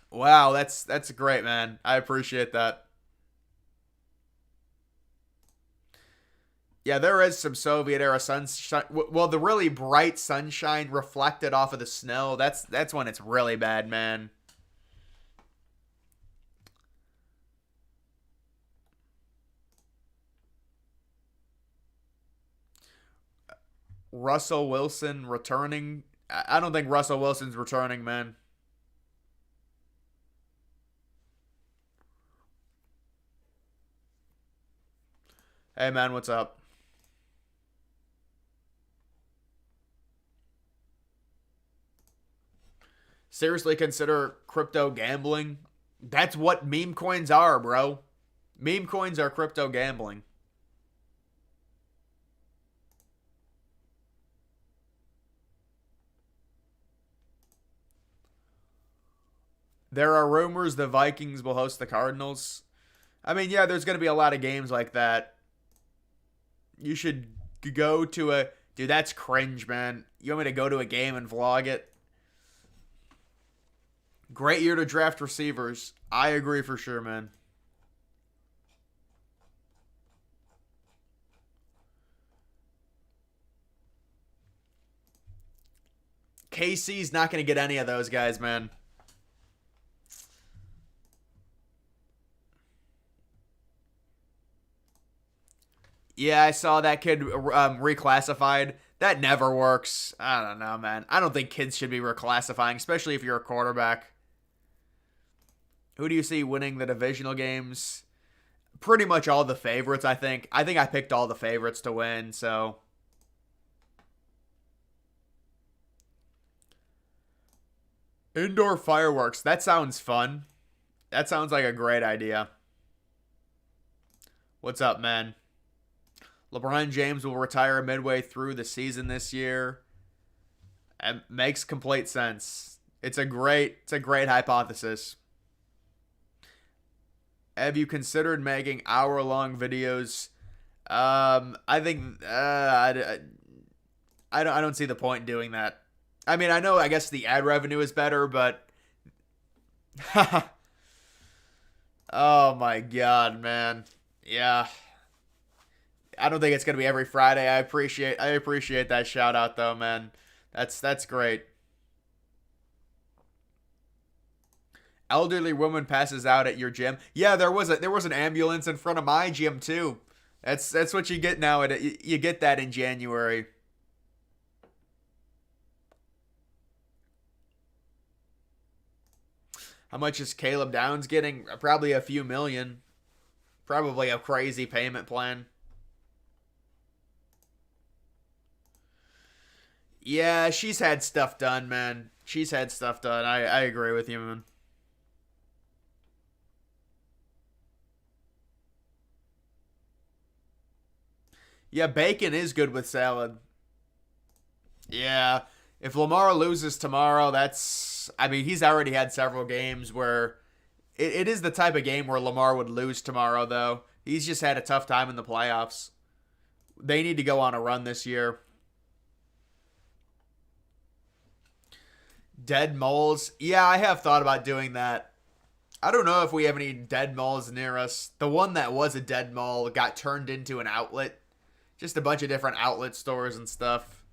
Wow, that's great, man. I appreciate that. Yeah, there is some Soviet era sunshine. Well, the really bright sunshine reflected off of the snow. That's when it's really bad, man. Russell Wilson returning. I don't think Russell Wilson's returning, man. Hey, man, what's up? Seriously consider crypto gambling? That's what meme coins are, bro. Meme coins are crypto gambling. There are rumors the Vikings will host the Cardinals. I mean, yeah, there's going to be a lot of games like that. You should go to a. Dude, that's cringe, man. You want me to go to a game and vlog it? Great year to draft receivers. I agree for sure, man. KC's not going to get any of those guys, man. Yeah, I saw that kid reclassified. That never works. I don't know, man. I don't think kids should be reclassifying, especially if you're a quarterback. Who do you see winning the divisional games? Pretty much all the favorites, I think. I think I picked all the favorites to win, so. Indoor fireworks. That sounds fun. That sounds like a great idea. What's up, man? LeBron James will retire midway through the season this year. It makes complete sense. It's a great hypothesis. Have you considered making hour-long videos? I think I don't see the point in doing that. I mean, I know I guess the ad revenue is better, but oh my god, man. Yeah. I don't think it's gonna be every Friday. I appreciate that shout out though, man. That's great. Elderly woman passes out at your gym. Yeah, there was an ambulance in front of my gym too. That's what you get now. You get that in January. How much is Caleb Downs getting? Probably a few million. Probably a crazy payment plan. Yeah, she's had stuff done, man. She's had stuff done. I agree with you, man. Yeah, bacon is good with salad. Yeah. If Lamar loses tomorrow, that's. I mean, he's already had several games where. It is the type of game where Lamar would lose tomorrow, though. He's just had a tough time in the playoffs. They need to go on a run this year. Dead moles. Yeah, I have thought about doing that. I don't know if we have any dead malls near us. The one that was a dead mall got turned into an outlet. Just a bunch of different outlet stores and stuff.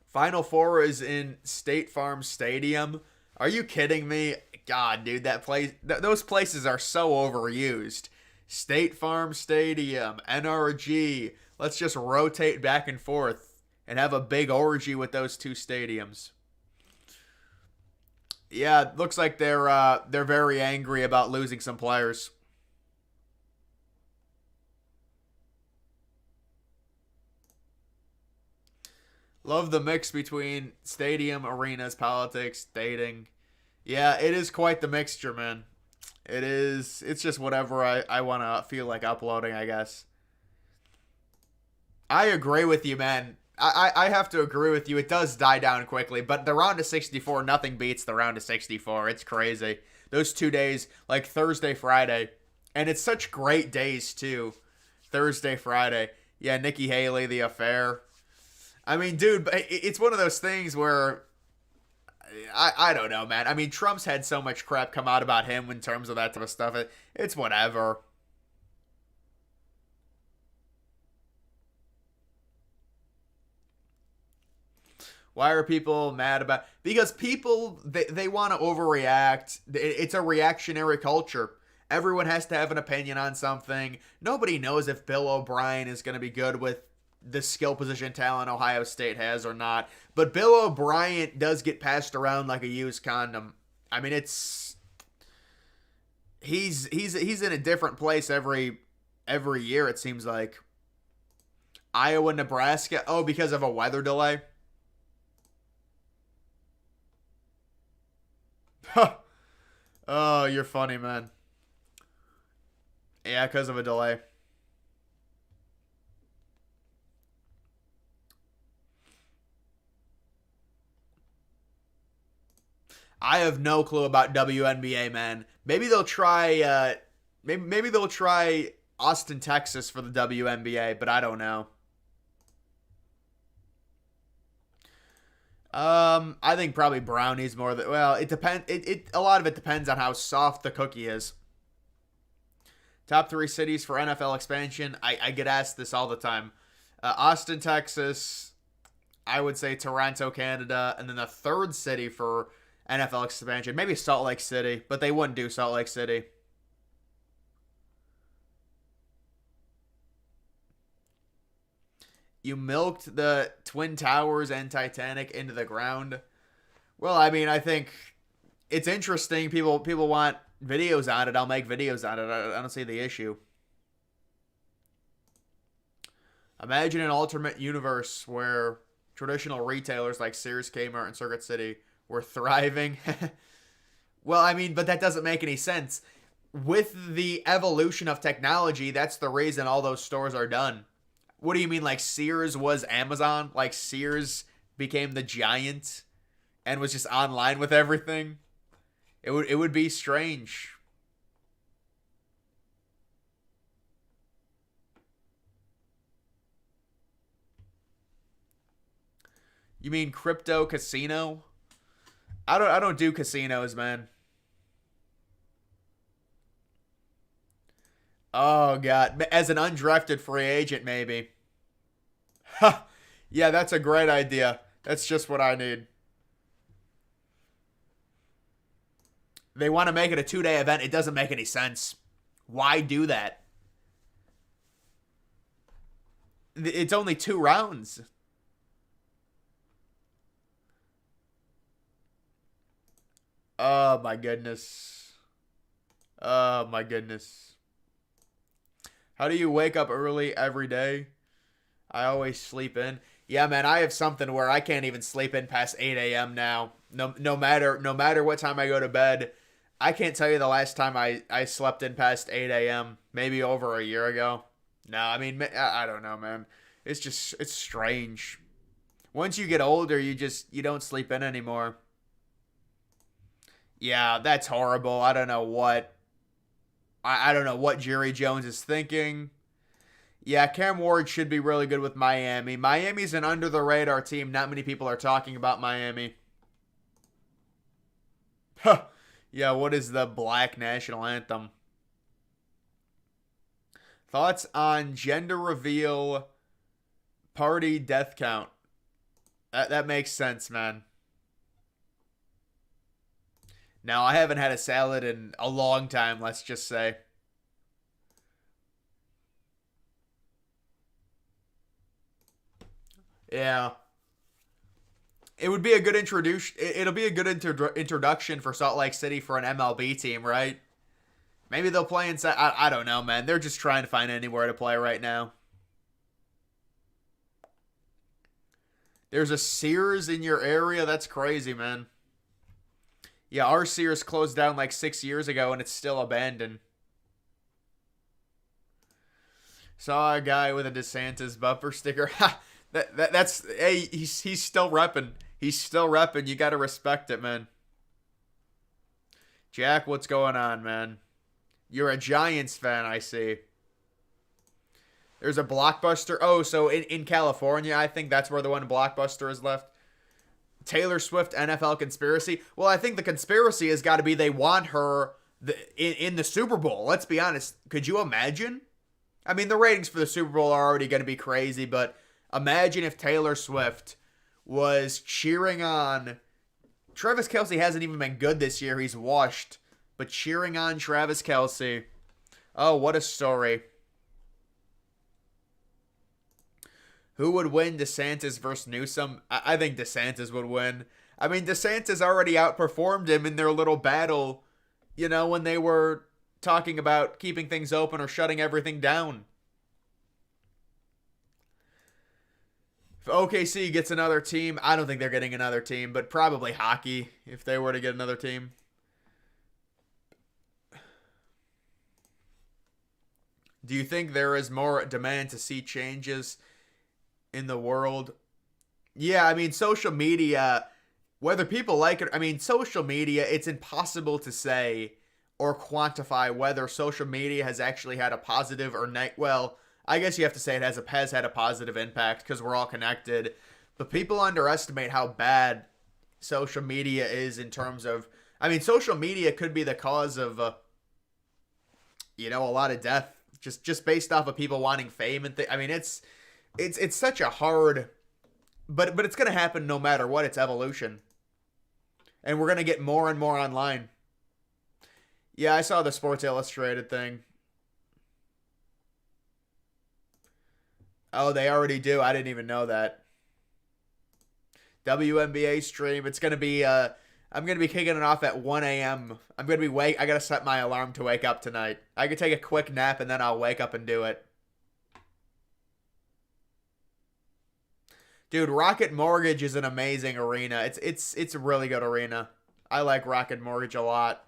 Final Four is in State Farm Stadium. Are you kidding me? God, dude, that place, those places are so overused. State Farm Stadium, NRG. Let's just rotate back and forth and have a big orgy with those two stadiums. Yeah, it looks like they're very angry about losing some players. Love the mix between stadium, arenas, politics, dating. Yeah, it is quite the mixture, man. It is. It's just whatever I want to feel like uploading, I guess. I agree with you, man. I have to agree with you. It does die down quickly, but the round of 64, nothing beats the round of 64. It's crazy. Those 2 days, like Thursday, Friday. And it's such great days, too. Thursday, Friday. Yeah, Nikki Haley, the affair. I mean, dude, it's one of those things where I don't know, man. I mean, Trump's had so much crap come out about him in terms of that type of stuff. It's whatever. Why are people mad about? Because people they want to overreact. It's a reactionary culture. Everyone has to have an opinion on something. Nobody knows if Bill O'Brien is going to be good with the skill position talent Ohio State has or not. But Bill O'Brien does get passed around like a used condom. I mean, it's he's in a different place every year. It seems like Iowa, Nebraska. Oh, because of a weather delay. Oh, you're funny, man. Yeah, because of a delay. I have no clue about WNBA, man. Maybe they'll try. Maybe they'll try Austin, Texas for the WNBA, but I don't know. I think probably brownies more than well. It depends. It a lot of it depends on how soft the cookie is. Top three cities for NFL expansion. I get asked this all the time. Austin, Texas. I would say Toronto, Canada, and then the third city for NFL expansion. Maybe Salt Lake City, but they wouldn't do Salt Lake City. You milked the Twin Towers and Titanic into the ground. Well, I mean, I think it's interesting. People want videos on it. I'll make videos on it. I don't see the issue. Imagine an alternate universe where Traditional retailers like Sears, Kmart, and Circuit City were thriving. Well, I mean, but that doesn't make any sense. With the evolution of technology, that's the reason all those stores are done. What do you mean, like Sears was Amazon? Like Sears became the giant and was just online with everything? It would be strange. You mean crypto casino? I don't do casinos, man. Oh god, as an undrafted free agent maybe. Ha. Yeah, that's a great idea. That's just what I need. They want to make it a 2-day event. It doesn't make any sense. Why do that? It's only 2 rounds. Oh my goodness. Oh my goodness. How do you wake up early every day? I always sleep in. Yeah, man, I have something where I can't even sleep in past 8 a.m. now. No matter what time I go to bed. I can't tell you the last time I slept in past 8 a.m. Maybe over a year ago. No, I mean, I don't know, man. It's strange. Once you get older, you don't sleep in anymore. Yeah, that's horrible. I don't know what Jerry Jones is thinking. Yeah, Cam Ward should be really good with Miami. Miami's an under the radar team. Not many people are talking about Miami. Huh. Yeah, what is the Black National Anthem? Thoughts on gender reveal party death count? That makes sense, man. Now, I haven't had a salad in a long time, let's just say. Yeah. It would be a good introduction. It'll be a good introduction for Salt Lake City for an MLB team, right? Maybe they'll play inside. I don't know, man. They're just trying to find anywhere to play right now. There's a Sears in your area? That's crazy, man. Yeah, our Sears closed down like 6 years ago and it's still abandoned. Saw a guy with a DeSantis bumper sticker. That's hey, he's still repping. He's still repping. You got to respect it, man. Jack, what's going on, man? You're a Giants fan, I see. There's a Blockbuster. Oh, so in California, I think that's where the one Blockbuster is left. Taylor Swift NFL conspiracy. Well, I think the conspiracy has got to be they want her in the Super Bowl. Let's be honest. Could you imagine? I mean, the ratings for the Super Bowl are already going to be crazy, but imagine if Taylor Swift was cheering on. Travis Kelce hasn't even been good this year. He's washed. But cheering on Travis Kelce. Oh, what a story. Who would win, DeSantis versus Newsom? I think DeSantis would win. I mean, DeSantis already outperformed him in their little battle, when they were talking about keeping things open or shutting everything down. If OKC gets another team, I don't think they're getting another team, but probably hockey if they were to get another team. Do you think there is more demand to see changes in the world? Yeah, I mean, social media, whether people like it, I mean, social media, it's impossible to say or quantify whether social media has actually had a positive or negative. Well, I guess you have to say it has had a positive impact because we're all connected. But people underestimate how bad social media is in terms of, I mean, social media could be the cause of, a lot of death just based off of people wanting fame and I mean, it's such a hard, but it's gonna happen no matter what. It's evolution, and we're gonna get more and more online. Yeah, I saw the Sports Illustrated thing. Oh, they already do. I didn't even know that. WNBA stream. It's gonna be. I'm gonna be kicking it off at 1 a.m. I'm gonna be I gotta set my alarm to wake up tonight. I could take a quick nap and then I'll wake up and do it. Dude, Rocket Mortgage is an amazing arena. It's a really good arena. I like Rocket Mortgage a lot.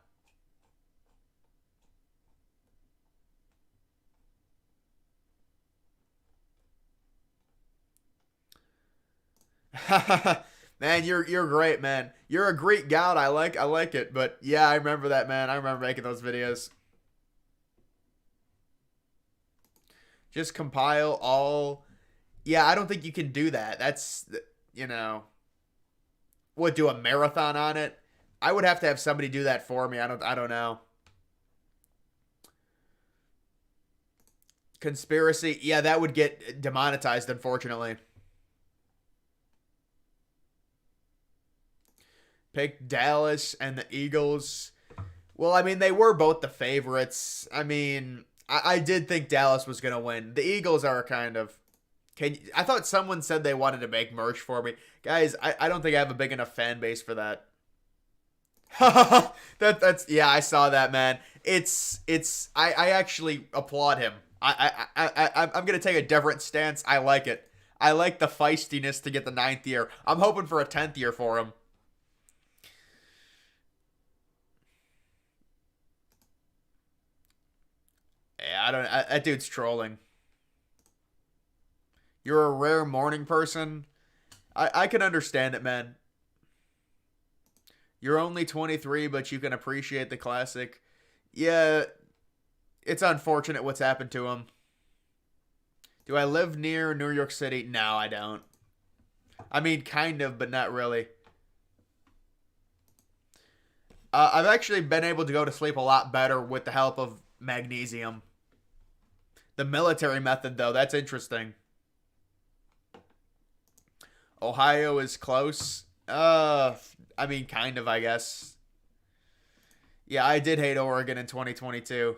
Man, you're great, man. You're a Greek god. I like it. But yeah, I remember that, man. I remember making those videos. Just compile all. Yeah, I don't think you can do that. That's you know what? Do a marathon on it? I would have to have somebody do that for me. I don't know. Conspiracy. Yeah, that would get demonetized, unfortunately. Pick Dallas and the Eagles. Well, I mean, they were both the favorites. I mean, I did think Dallas was going to win. The Eagles are kind of. I thought someone said they wanted to make merch for me. Guys, I don't think I have a big enough fan base for that. That's yeah, I saw that, man. I actually applaud him. I'm gonna take a different stance. I like it. I like the feistiness to get the ninth year. I'm hoping for a 10th year for him. Yeah, that dude's trolling. You're a rare morning person. I can understand it, man. You're only 23, but you can appreciate the classic. Yeah, it's unfortunate what's happened to him. Do I live near New York City? No, I don't. I mean, kind of, but not really. I've actually been able to go to sleep a lot better with the help of magnesium. The military method, though, that's interesting. Ohio is close. I mean, kind of, I guess. Yeah, I did hate Oregon in 2022.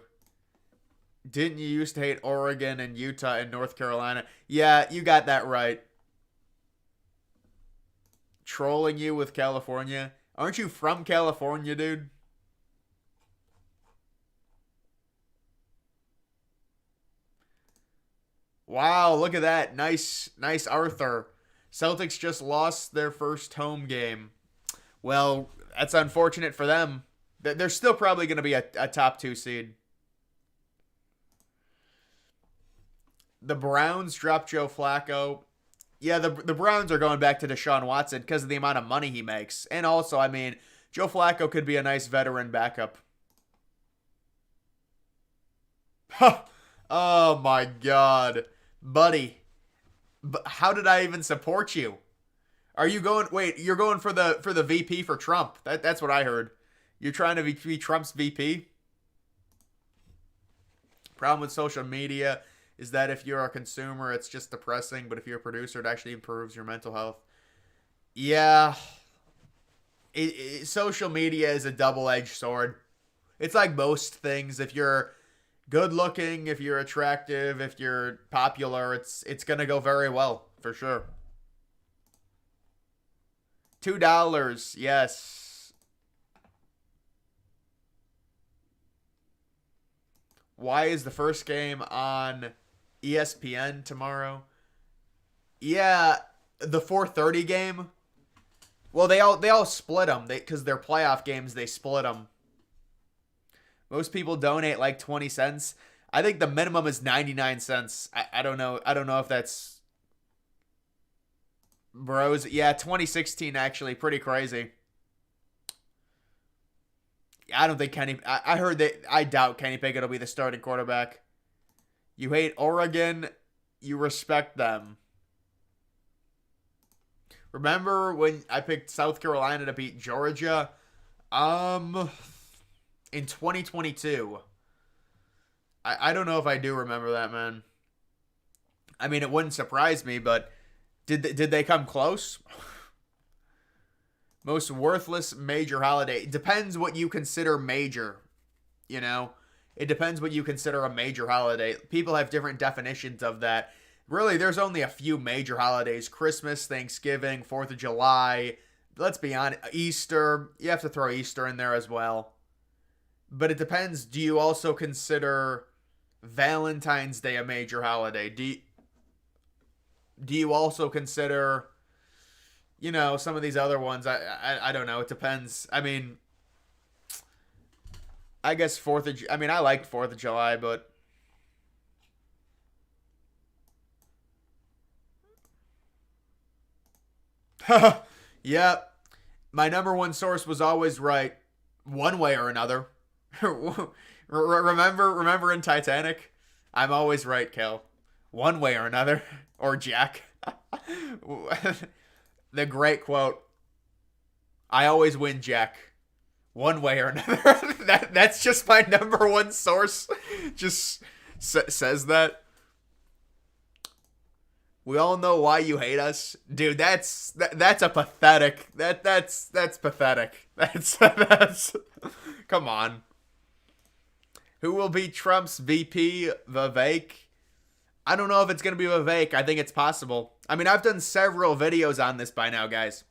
Didn't you used to hate Oregon and Utah and North Carolina? Yeah, you got that right. Trolling you with California. Aren't you from California, dude? Wow, look at that. Nice Arthur. Celtics just lost their first home game. Well, that's unfortunate for them. They're still probably going to be a top two seed. The Browns dropped Joe Flacco. Yeah, the Browns are going back to Deshaun Watson because of the amount of money he makes. And also, I mean, Joe Flacco could be a nice veteran backup. Oh my God. Buddy, how did I even support you? Are you going? Wait, you're going for the VP for Trump? That's what I heard. You're trying to be Trump's VP. Problem with social media is that if you're a consumer, it's just depressing. But if you're a producer, it actually improves your mental health. Yeah, social media is a double-edged sword. It's like most things. If you're good looking, if you're attractive, if you're popular, it's gonna go very well for sure. $2, yes. Why is the first game on ESPN tomorrow? Yeah, the 4:30 game. Well, they all split them. Because they're playoff games, they split them. Most people donate like 20 cents. I think the minimum is 99 cents. I don't know. I don't know if that's bros. Yeah, 2016 actually pretty crazy. I don't think Kenny. I heard that. I doubt Kenny Pickett will be the starting quarterback. You hate Oregon. You respect them. Remember when I picked South Carolina to beat Georgia? In 2022. I don't know if I do remember that, man. I mean, it wouldn't surprise me, but did they come close? Most worthless major holiday. It depends what you consider major, you know? It depends what you consider a major holiday. People have different definitions of that. Really, there's only a few major holidays. Christmas, Thanksgiving, 4th of July. Let's be honest. Easter. You have to throw Easter in there as well. But it depends. Do you also consider Valentine's Day a major holiday? Do you also consider You know, some of these other ones, I don't know. It depends. I mean, I guess I mean, I liked 4th of July, but yeah, my number one source was always right, one way or another. Remember in Titanic, I'm always right, Kel, one way or another, or Jack. The great quote: "I always win, Jack, one way or another." That's just my number one source. Just says that. We all know why you hate us, dude. That's a pathetic. That's pathetic. That's. Come on. Who will be Trump's VP? Vivek. I don't know if it's gonna be Vivek. I think it's possible. I mean, I've done several videos on this by now, guys.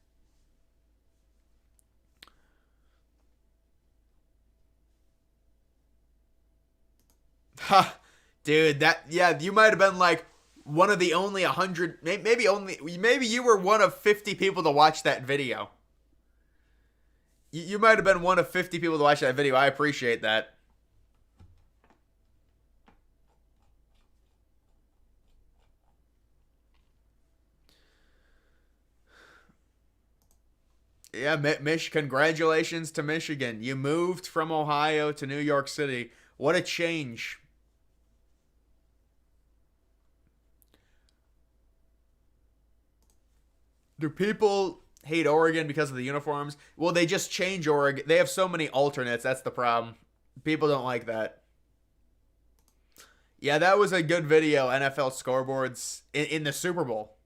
Ha, dude. You might have been like one of the only 100, maybe you were one of 50 people to watch that video. You might have been one of 50 people to watch that video. I appreciate that. Yeah, congratulations to Michigan. You moved from Ohio to New York City. What a change. Do people hate Oregon because of the uniforms? Well, they just change Oregon. They have so many alternates. That's the problem. People don't like that. Yeah, that was a good video. NFL scoreboards in the Super Bowl.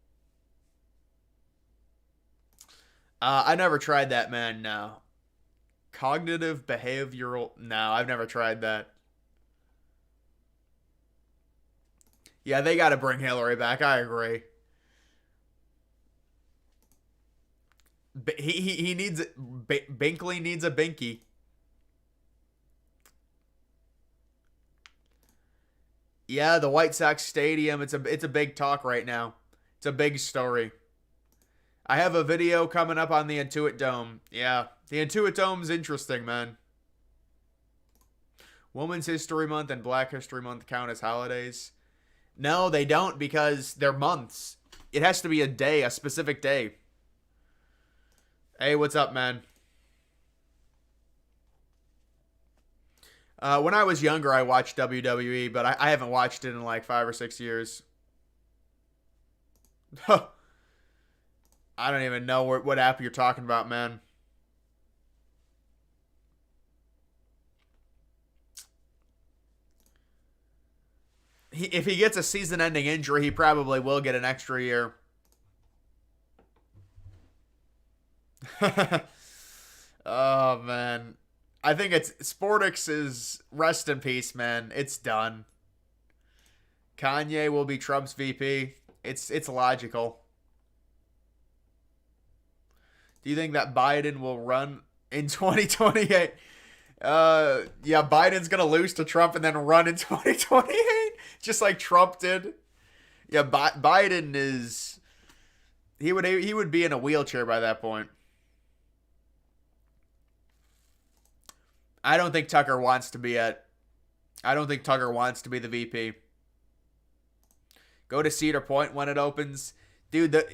I never tried that, man. No. Cognitive behavioral. No, I've never tried that. Yeah, they got to bring Hillary back. I agree. He needs Binkley needs a binky. Yeah, the White Sox stadium. It's a big talk right now. It's a big story. I have a video coming up on the Intuit Dome. Yeah, the Intuit Dome's interesting, man. Women's History Month and Black History Month count as holidays. No, they don't because they're months. It has to be a day, a specific day. Hey, what's up, man? When I was younger, I watched WWE, but I haven't watched it in like 5 or 6 years. I don't even know what app you're talking about, man. If he gets a season-ending injury, he probably will get an extra year. Oh, man. I think it's Sportix is rest in peace, man. It's done. Kanye will be Trump's VP. It's logical. Do you think that Biden will run in 2028? Yeah, Biden's gonna lose to Trump and then run in 2028, just like Trump did. Yeah, Biden is he would be in a wheelchair by that point. I don't think Tucker wants to be at. I don't think Tucker wants to be the VP. Go to Cedar Point when it opens, dude.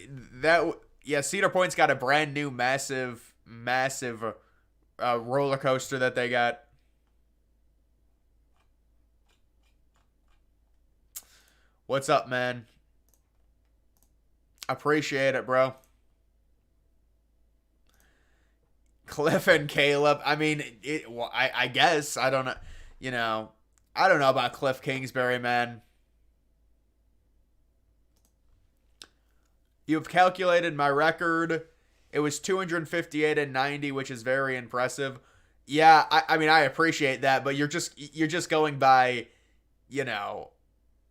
Yeah, Cedar Point's got a brand new massive roller coaster that they got. What's up, man? Appreciate it, bro. Cliff and Caleb. I mean, I guess I don't know. You know, I don't know about Cliff Kingsbury, man. You've calculated my record. It was 258 and 90, which is very impressive. Yeah, I mean I appreciate that, but you're just going by, you know,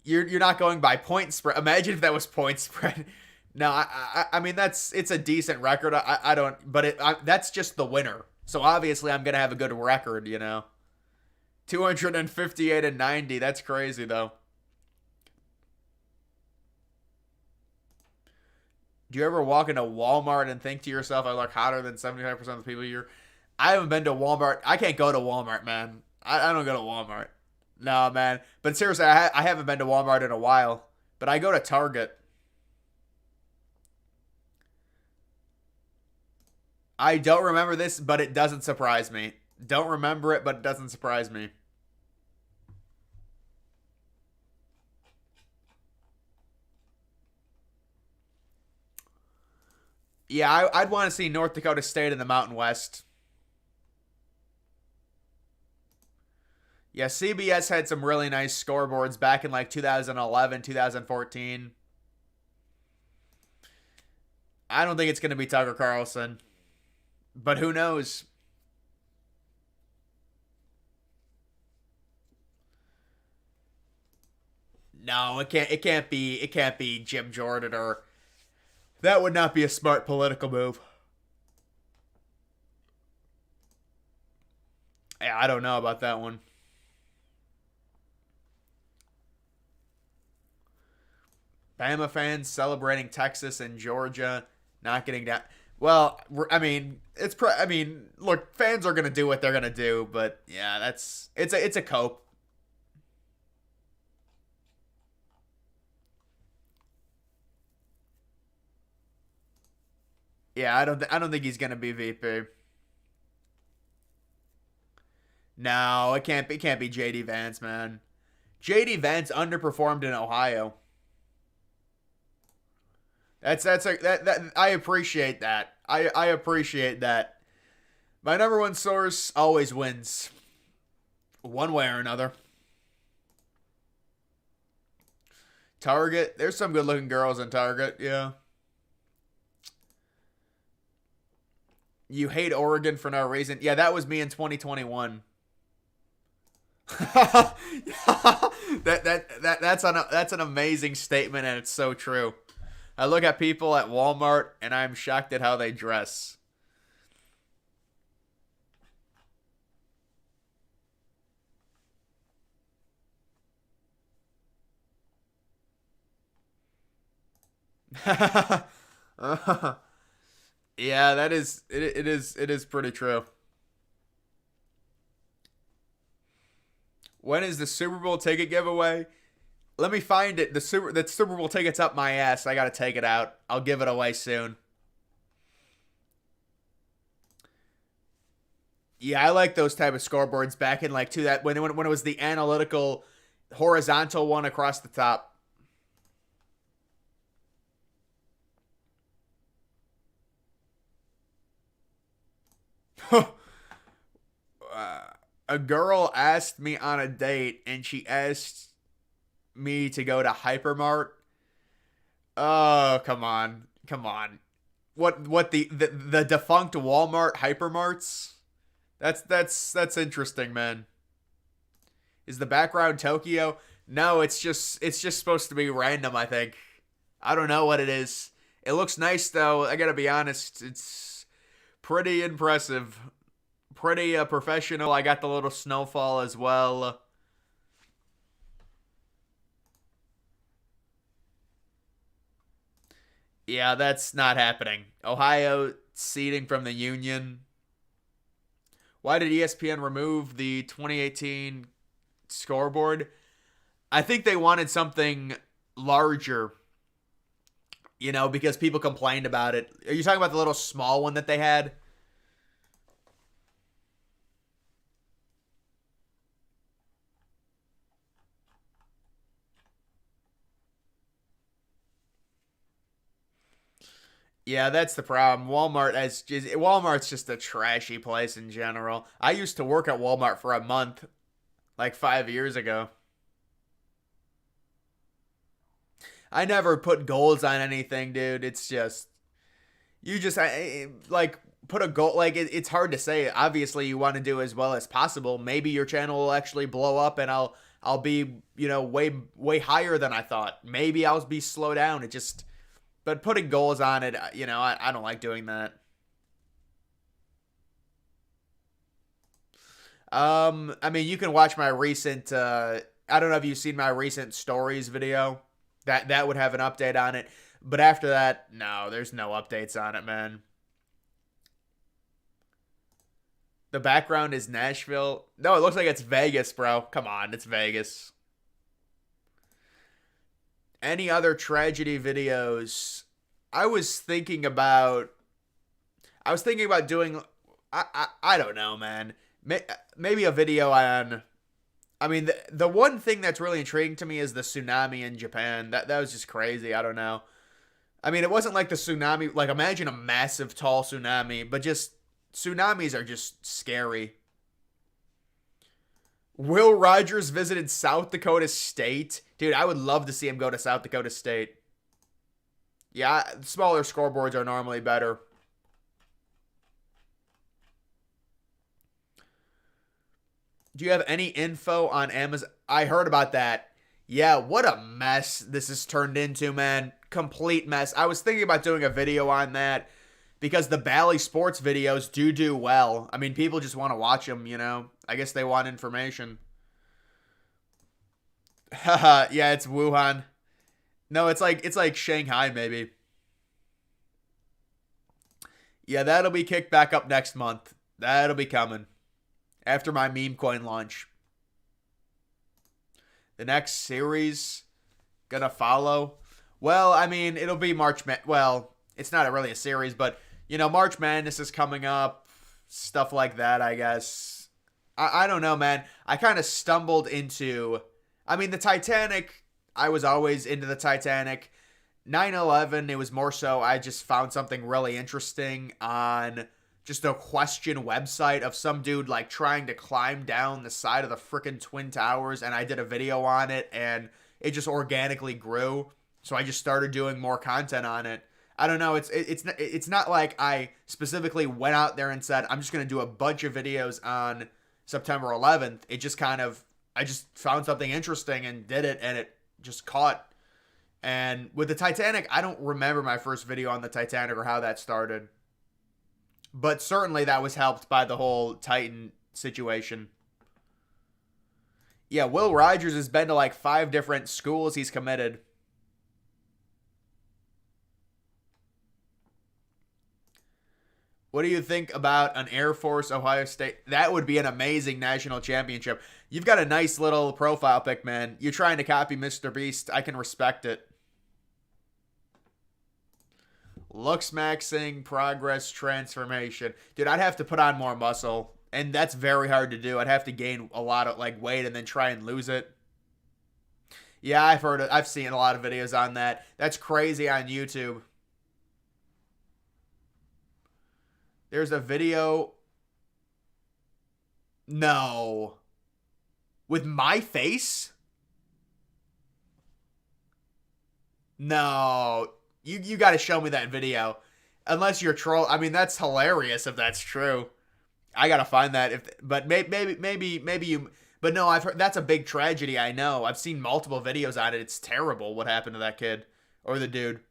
you're not going by point spread. Imagine if that was point spread. No, I mean it's a decent record. I don't, but that's just the winner. So obviously I'm gonna have a good record, you know. 258 and 90. That's crazy though. Do you ever walk into Walmart and think to yourself, I look hotter than 75% of the people here? I haven't been to Walmart. I can't go to Walmart, man. I don't go to Walmart. No, man. But seriously, I haven't been to Walmart in a while. But I go to Target. I don't remember this, but it doesn't surprise me. Don't remember it, but it doesn't surprise me. Yeah, I'd want to see North Dakota State in the Mountain West. Yeah, CBS had some really nice scoreboards back in like 2011, 2014. I don't think it's going to be Tucker Carlson, but who knows? No, it can't be Jim Jordan, or that would not be a smart political move. Yeah, I don't know about that one. Bama fans celebrating Texas and Georgia not getting down. Well, I mean, I mean, look, fans are gonna do what they're gonna do, but yeah, it's a cope. Yeah, I don't think he's gonna be VP. No, it can't be JD Vance, man. JD Vance underperformed in Ohio. That I appreciate that. I appreciate that. My number one source always wins, one way or another. Target. There's some good looking girls in Target. Yeah. You hate Oregon for no reason. Yeah, that was me in 2021. That's an amazing statement, and it's so true. I look at people at Walmart and I'm shocked at how they dress. Yeah, it is pretty true. When is the Super Bowl ticket giveaway? Let me find it. The Super Bowl ticket's up my ass. I gotta take it out. I'll give it away soon. Yeah, I like those type of scoreboards back in like that when it was the analytical horizontal one across the top. A girl asked me on a date and she asked me to go to Hypermart. Oh, come on. Come on. What the defunct Walmart Hypermarts? That's interesting, man. Is the background Tokyo? No, it's just supposed to be random, I think. I don't know what it is. It looks nice though. I got to be honest. It's pretty impressive. Pretty professional. I got the little snowfall as well. Yeah, that's not happening. Ohio seeding from the Union. Why did ESPN remove the 2018 scoreboard? I think they wanted something larger, because people complained about it. Are you talking about the little small one that they had? Yeah, that's the problem. Walmart's just a trashy place in general. I used to work at Walmart for a month, like 5 years ago. I never put goals on anything, dude. It's just you just like put a goal. Like it's hard to say. Obviously, you want to do as well as possible. Maybe your channel will actually blow up, and I'll be way higher than I thought. Maybe I'll be slow down. It just but putting goals on it, I don't like doing that. I mean, you can watch my recent. I don't know if you've seen my recent stories video. That would have an update on it. But after that, no, there's no updates on it, man. The background is Nashville. No, it looks like it's Vegas, bro. Come on, it's Vegas. Any other tragedy videos? I was thinking about. I was thinking about doing. I don't know, man. Maybe a video on. I mean, the one thing that's really intriguing to me is the tsunami in Japan. That was just crazy. I don't know. I mean, it wasn't like the tsunami. Like, imagine a massive, tall tsunami, but just tsunamis are just scary. Will Rogers visited South Dakota State? Dude, I would love to see him go to South Dakota State. Yeah, smaller scoreboards are normally better. Do you have any info on Amazon? I heard about that. Yeah, what a mess this has turned into, man. Complete mess. I was thinking about doing a video on that because the Bally Sports videos do well. I mean, people just want to watch them, you know. I guess they want information. Haha, yeah, it's Wuhan. No, it's like Shanghai maybe. Yeah, that'll be kicked back up next month. That'll be coming after my meme coin launch. The next series gonna follow. Well, I mean, it'll be well, it's not really a series, but you know, March Madness is coming up, stuff like that, I guess. I don't know, man. I kind of stumbled into. I mean, the Titanic. I was always into the Titanic. 9/11. It was more so I just found something really interesting on just a question website of some dude like trying to climb down the side of the freaking Twin Towers, and I did a video on it, and it just organically grew. So I just started doing more content on it. I don't know. It's not like I specifically went out there and said I'm just gonna do a bunch of videos on September 11th. It just kind of I just found something interesting and did it, and it just caught. And with the Titanic, I don't remember my first video on the Titanic or how that started. But certainly that was helped by the whole Titan situation. Yeah, Will Rogers has been to like 5 different schools he's committed. What do you think about an Air Force Ohio State? That would be an amazing national championship. You've got a nice little profile pic, man. You're trying to copy Mr. Beast. I can respect it. Looks maxing, progress, transformation. Dude, I'd have to put on more muscle. And that's very hard to do. I'd have to gain a lot of like weight and then try and lose it. Yeah, I've heard it. I've seen a lot of videos on that. That's crazy on YouTube. There's a video. No. With my face? No. You got to show me that video. Unless you're troll. I mean, that's hilarious if that's true. I got to find that but maybe you but no, I've heard that's a big tragedy, I know. I've seen multiple videos on it. It's terrible what happened to that kid or the dude.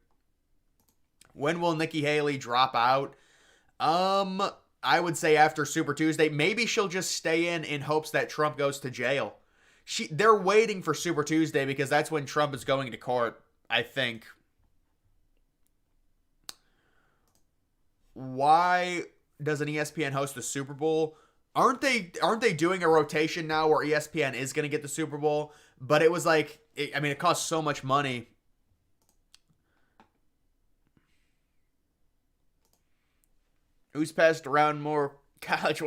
When will Nikki Haley drop out? I would say after Super Tuesday. Maybe she'll just stay in hopes that Trump goes to jail. They're waiting for Super Tuesday because that's when Trump is going to court, I think. Why doesn't ESPN host the Super Bowl? Aren't they doing a rotation now where ESPN is going to get the Super Bowl? But it was like, it costs so much money. Who's passed around more college?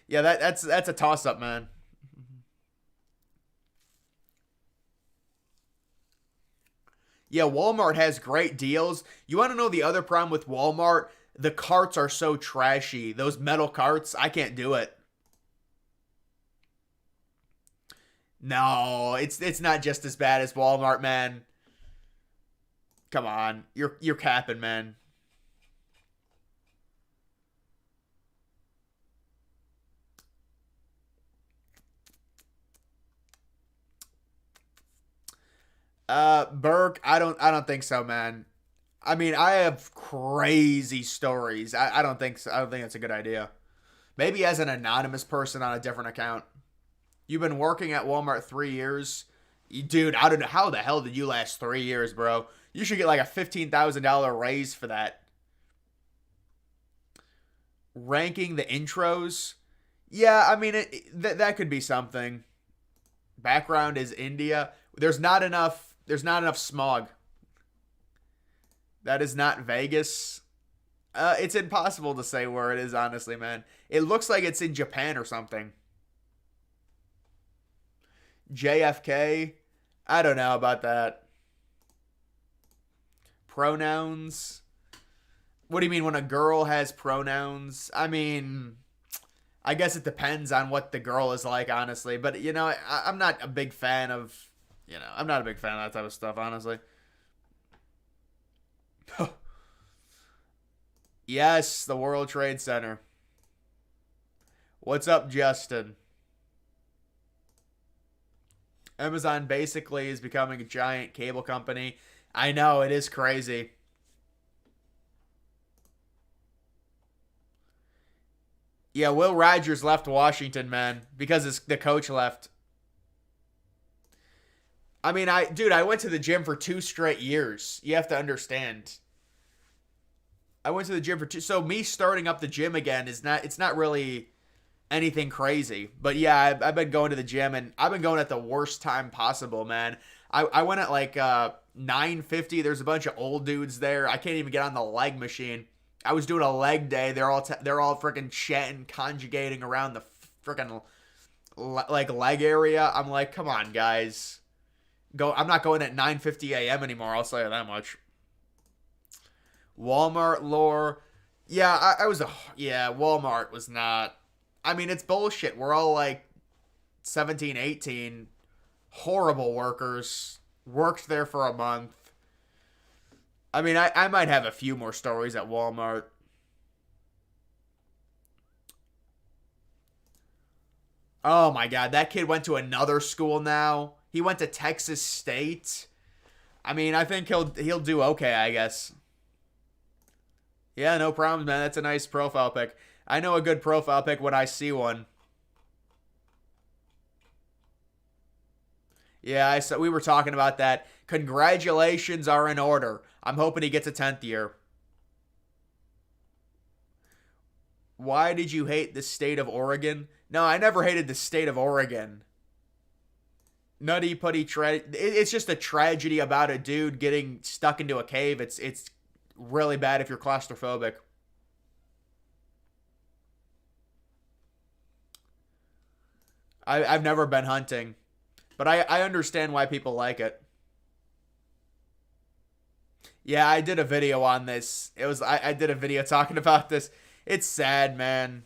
Yeah, that's a toss up, man. Yeah, Walmart has great deals. You want to know the other problem with Walmart? The carts are so trashy. Those metal carts, I can't do it. No, it's not just as bad as Walmart, man. Come on, you're capping, man. Burke, I don't think so, man. I mean, I have crazy stories. I don't think so. I don't think that's a good idea. Maybe as an anonymous person on a different account. You've been working at Walmart 3 years. Dude, I don't know. How the hell did you last 3 years, bro? You should get like a $15,000 raise for that. Ranking the intros. Yeah, I mean, that could be something. Background is India. There's not enough. There's not enough smog. That is not Vegas. It's impossible to say where it is, honestly, man. It looks like it's in Japan or something. JFK. I don't know about that. Pronouns. What do you mean when a girl has pronouns? I mean, I guess it depends on what the girl is like, honestly. But, I'm not a big fan of, I'm not a big fan of that type of stuff, honestly. Yes, the World Trade Center. What's up, Justin? Amazon basically is becoming a giant cable company. I know, it is crazy. Yeah, Will Rogers left Washington, man, because the coach left. I mean, I went to the gym for 2 straight years. You have to understand. I went to the gym for two. So me starting up the gym again it's not really anything crazy. But yeah, I've been going to the gym and I've been going at the worst time possible, man. I went at like 9:50. There's a bunch of old dudes there. I can't even get on the leg machine. I was doing a leg day. They're all freaking chatting, conjugating around the freaking like leg area. I'm like, come on, guys. I'm not going at 9:50 a.m. anymore. I'll say that much. Walmart lore. Yeah, Walmart was not. I mean, it's bullshit. We're all like 17, 18, horrible workers. Worked there for a month. I mean, I might have a few more stories at Walmart. Oh my god, that kid went to another school now. He went to Texas State. I mean, I think he'll do okay, I guess. Yeah, no problems, man. That's a nice profile pic. I know a good profile pic when I see one. Yeah, we were talking about that. Congratulations are in order. I'm hoping he gets a 10th year. Why did you hate the state of Oregon? No, I never hated the state of Oregon. Nutty putty it's just a tragedy about a dude getting stuck into a cave. It's really bad if you're claustrophobic. I've never been hunting, but I understand why people like it. Yeah, I did a video on this. I did a video talking about this. It's sad, man.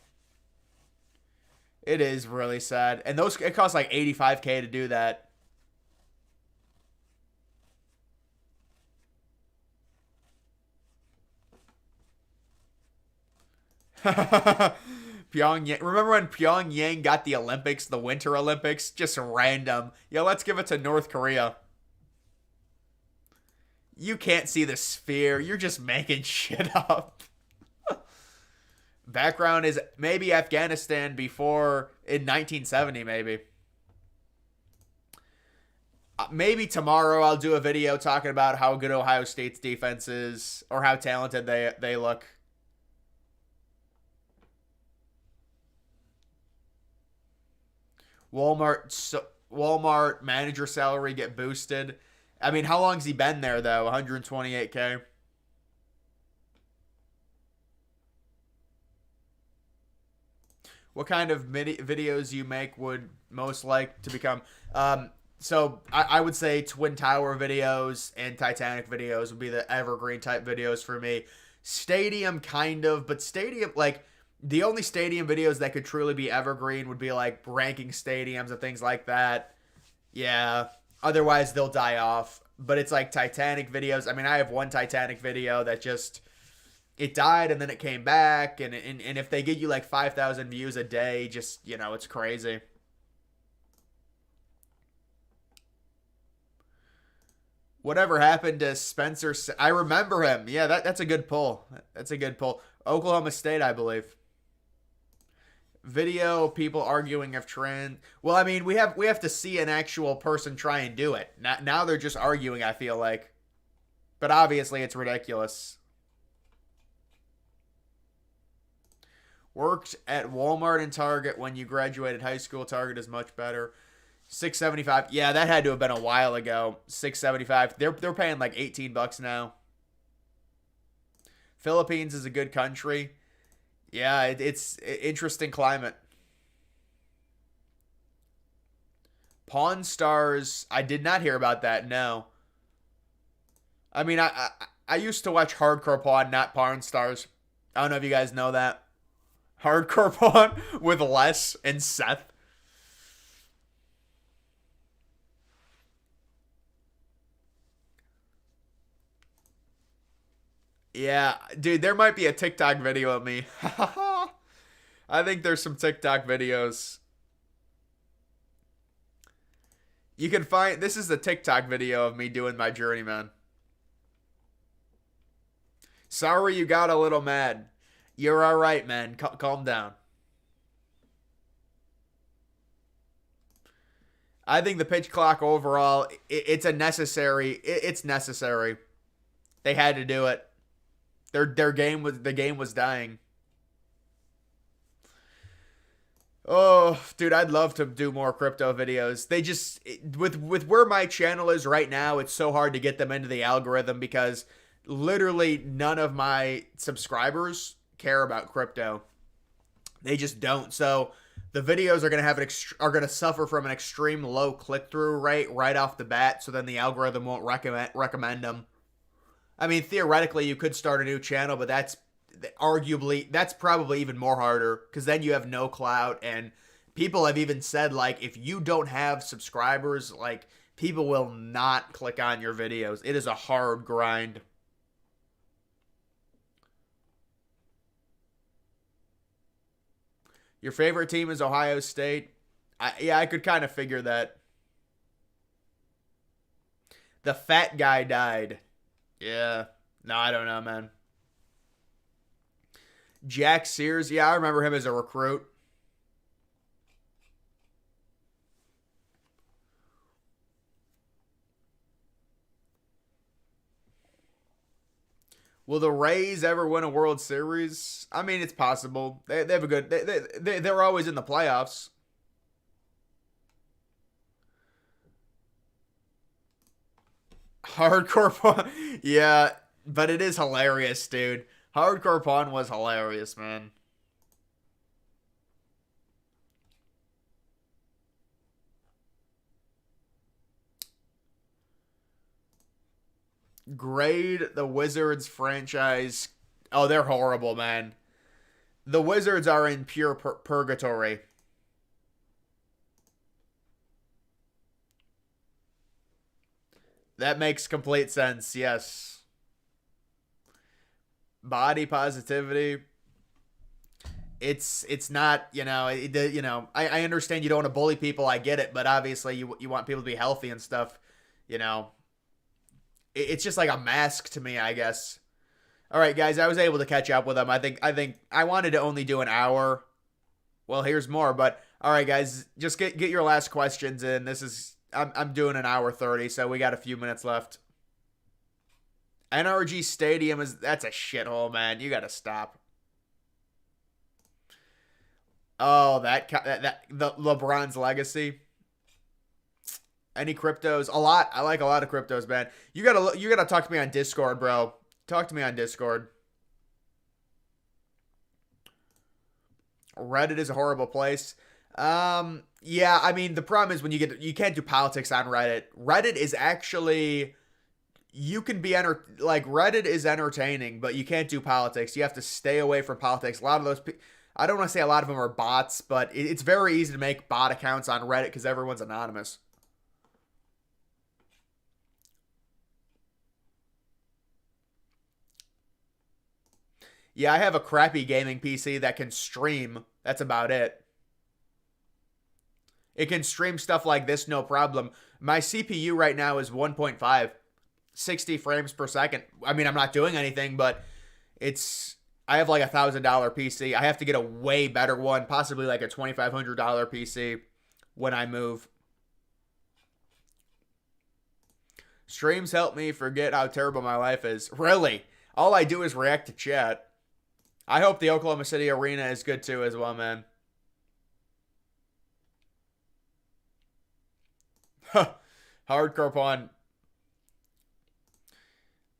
It is really sad. And it costs like 85K to do that. Pyongyang. Remember when Pyongyang got the Olympics, the Winter Olympics? Just random. Yeah, let's give it to North Korea. You can't see the sphere. You're just making shit up. Background is maybe Afghanistan before in 1970, maybe. Maybe tomorrow I'll do a video talking about how good Ohio State's defense is or how talented they look. Walmart manager salary get boosted. I mean, how long's he been there though? 128K. What kind of videos you make would most like to become? So I would say Twin Tower videos and Titanic videos would be the evergreen type videos for me. Stadium kind of, but stadium like the only stadium videos that could truly be evergreen would be like ranking stadiums and things like that. Yeah. Otherwise they'll die off. But it's like Titanic videos. I mean, I have one Titanic video that just it died and then it came back and if they get you like 5,000 views a day, just, it's crazy. Whatever happened to Spencer? I remember him. Yeah, that's a good pull. That's a good pull. Oklahoma State, I believe. Video people arguing if trans. Well, I mean, we have to see an actual person try and do it. Now they're just arguing, I feel like. But obviously it's ridiculous. Worked at Walmart and Target when you graduated high school. Target is much better. 675. Yeah, that had to have been a while ago. 675. They're paying like $18 now. Philippines is a good country. Yeah, it's interesting climate. Pawn Stars. I did not hear about that. No. I mean, I used to watch Hardcore Pawn, not Pawn Stars. I don't know if you guys know that. Hardcore Pawn with Les and Seth. Yeah, dude, there might be a TikTok video of me. I think there's some TikTok videos. You can find this is the TikTok video of me doing my journeyman. Sorry you got a little mad. You're all right, man. Calm down. I think the pitch clock overall, it's a necessary. It's necessary. They had to do it. Their game was the game was dying. Oh, dude, I'd love to do more crypto videos. They just with where my channel is right now, it's so hard to get them into the algorithm because literally none of my subscribers care about crypto. They just don't. So the videos are gonna have are gonna suffer from an extreme low click through rate right off the bat. So then the algorithm won't recommend them. I mean, theoretically, you could start a new channel, but that's probably even more harder because then you have no clout. And people have even said, like, if you don't have subscribers, like, people will not click on your videos. It is a hard grind. Your favorite team is Ohio State? Yeah, I could kind of figure that. The fat guy died. Yeah. No, I don't know, man. Jack Sears. Yeah, I remember him as a recruit. Will the Rays ever win a World Series? I mean, it's possible. They have a good. They're always in the playoffs. Hardcore Pawn. Yeah, but it is hilarious, dude. Hardcore Pawn was hilarious, man. Grade the Wizards franchise. Oh, they're horrible, man. The Wizards are in pure purgatory. That makes complete sense. Yes. Body positivity. It's not, I understand you don't want to bully people. I get it, but obviously you want people to be healthy and stuff, you know. It's just like a mask to me, I guess. All right, guys, I was able to catch up with them. I think I wanted to only do an hour. Well, here's more, but all right, guys, just get your last questions in. I'm doing an hour 30, so we got a few minutes left. NRG Stadium that's a shithole, man. You got to stop. Oh, that the LeBron's legacy. Any cryptos? A lot. I like a lot of cryptos, man. You gotta talk to me on Discord, bro. Talk to me on Discord. Reddit is a horrible place. Yeah, I mean the problem is when you can't do politics on Reddit. Reddit is actually you can be like Reddit is entertaining, but you can't do politics. You have to stay away from politics. A lot of those I don't want to say a lot of them are bots, but it's very easy to make bot accounts on Reddit because everyone's anonymous. Yeah, I have a crappy gaming PC that can stream. That's about it. It can stream stuff like this, no problem. My CPU right now is 1.5, 60 frames per second. I mean, I'm not doing anything, but it's I have like $1,000 PC. I have to get a way better one, possibly like a $2,500 PC when I move. Streams help me forget how terrible my life is. Really? All I do is react to chat. I hope the Oklahoma City arena is good too as well, man. Hardcore pawn.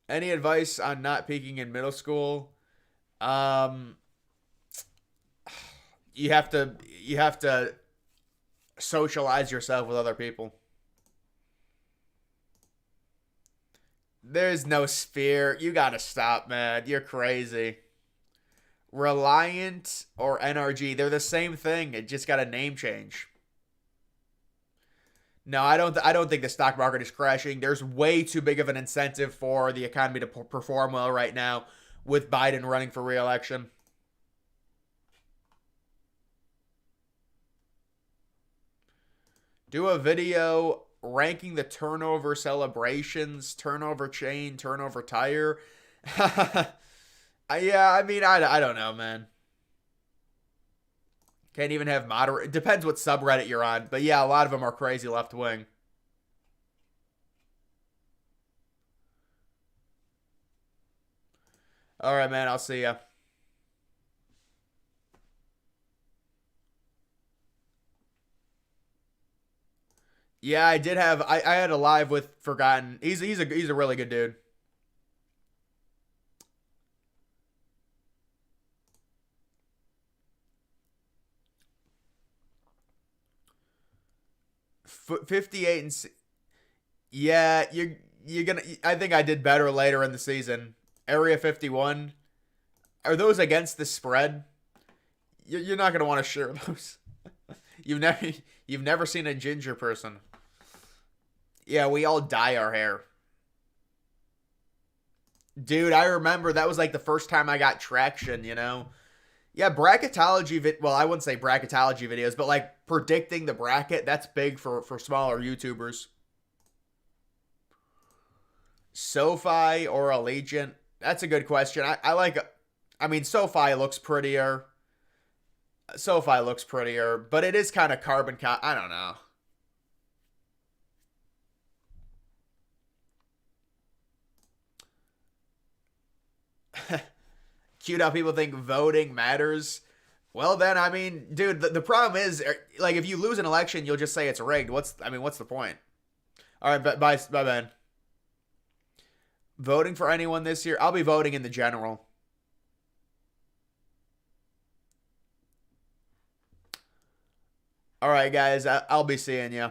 Any advice on not peaking in middle school? Um, you have to socialize yourself with other people. There's no sphere. You gotta stop, man. You're crazy. Reliant or NRG, they're the same thing. It just got a name change. No, I don't think the stock market is crashing. There's way too big of an incentive for the economy to perform well right now with Biden running for re-election. Do a video ranking the turnover celebrations, turnover chain, turnover tire. Yeah, I mean, I don't know, man. Can't even have moderate. It depends what subreddit you're on. But yeah, a lot of them are crazy left wing. All right, man. I'll see ya. Yeah, I did have. I had a live with Forgotten. He's a really good dude. 58 and yeah, you're gonna. I think I did better later in the season. Area 51. Are those against the spread? You're not gonna want to share those. You've never you've never seen a ginger person. Yeah, we all dye our hair. Dude, I remember that was like the first time I got traction, you know? Yeah, bracketology well, I wouldn't say bracketology videos, but like predicting the bracket, that's big for smaller YouTubers. SoFi or Allegiant? That's a good question. I like I mean SoFi looks prettier. SoFi looks prettier, but it is kind of I don't know. Cute how people think voting matters. Well, then, I mean, dude, the problem is, like, if you lose an election, you'll just say it's rigged. What's the point? All right, bye, Ben. Voting for anyone this year? I'll be voting in the general. All right, guys, I'll be seeing you.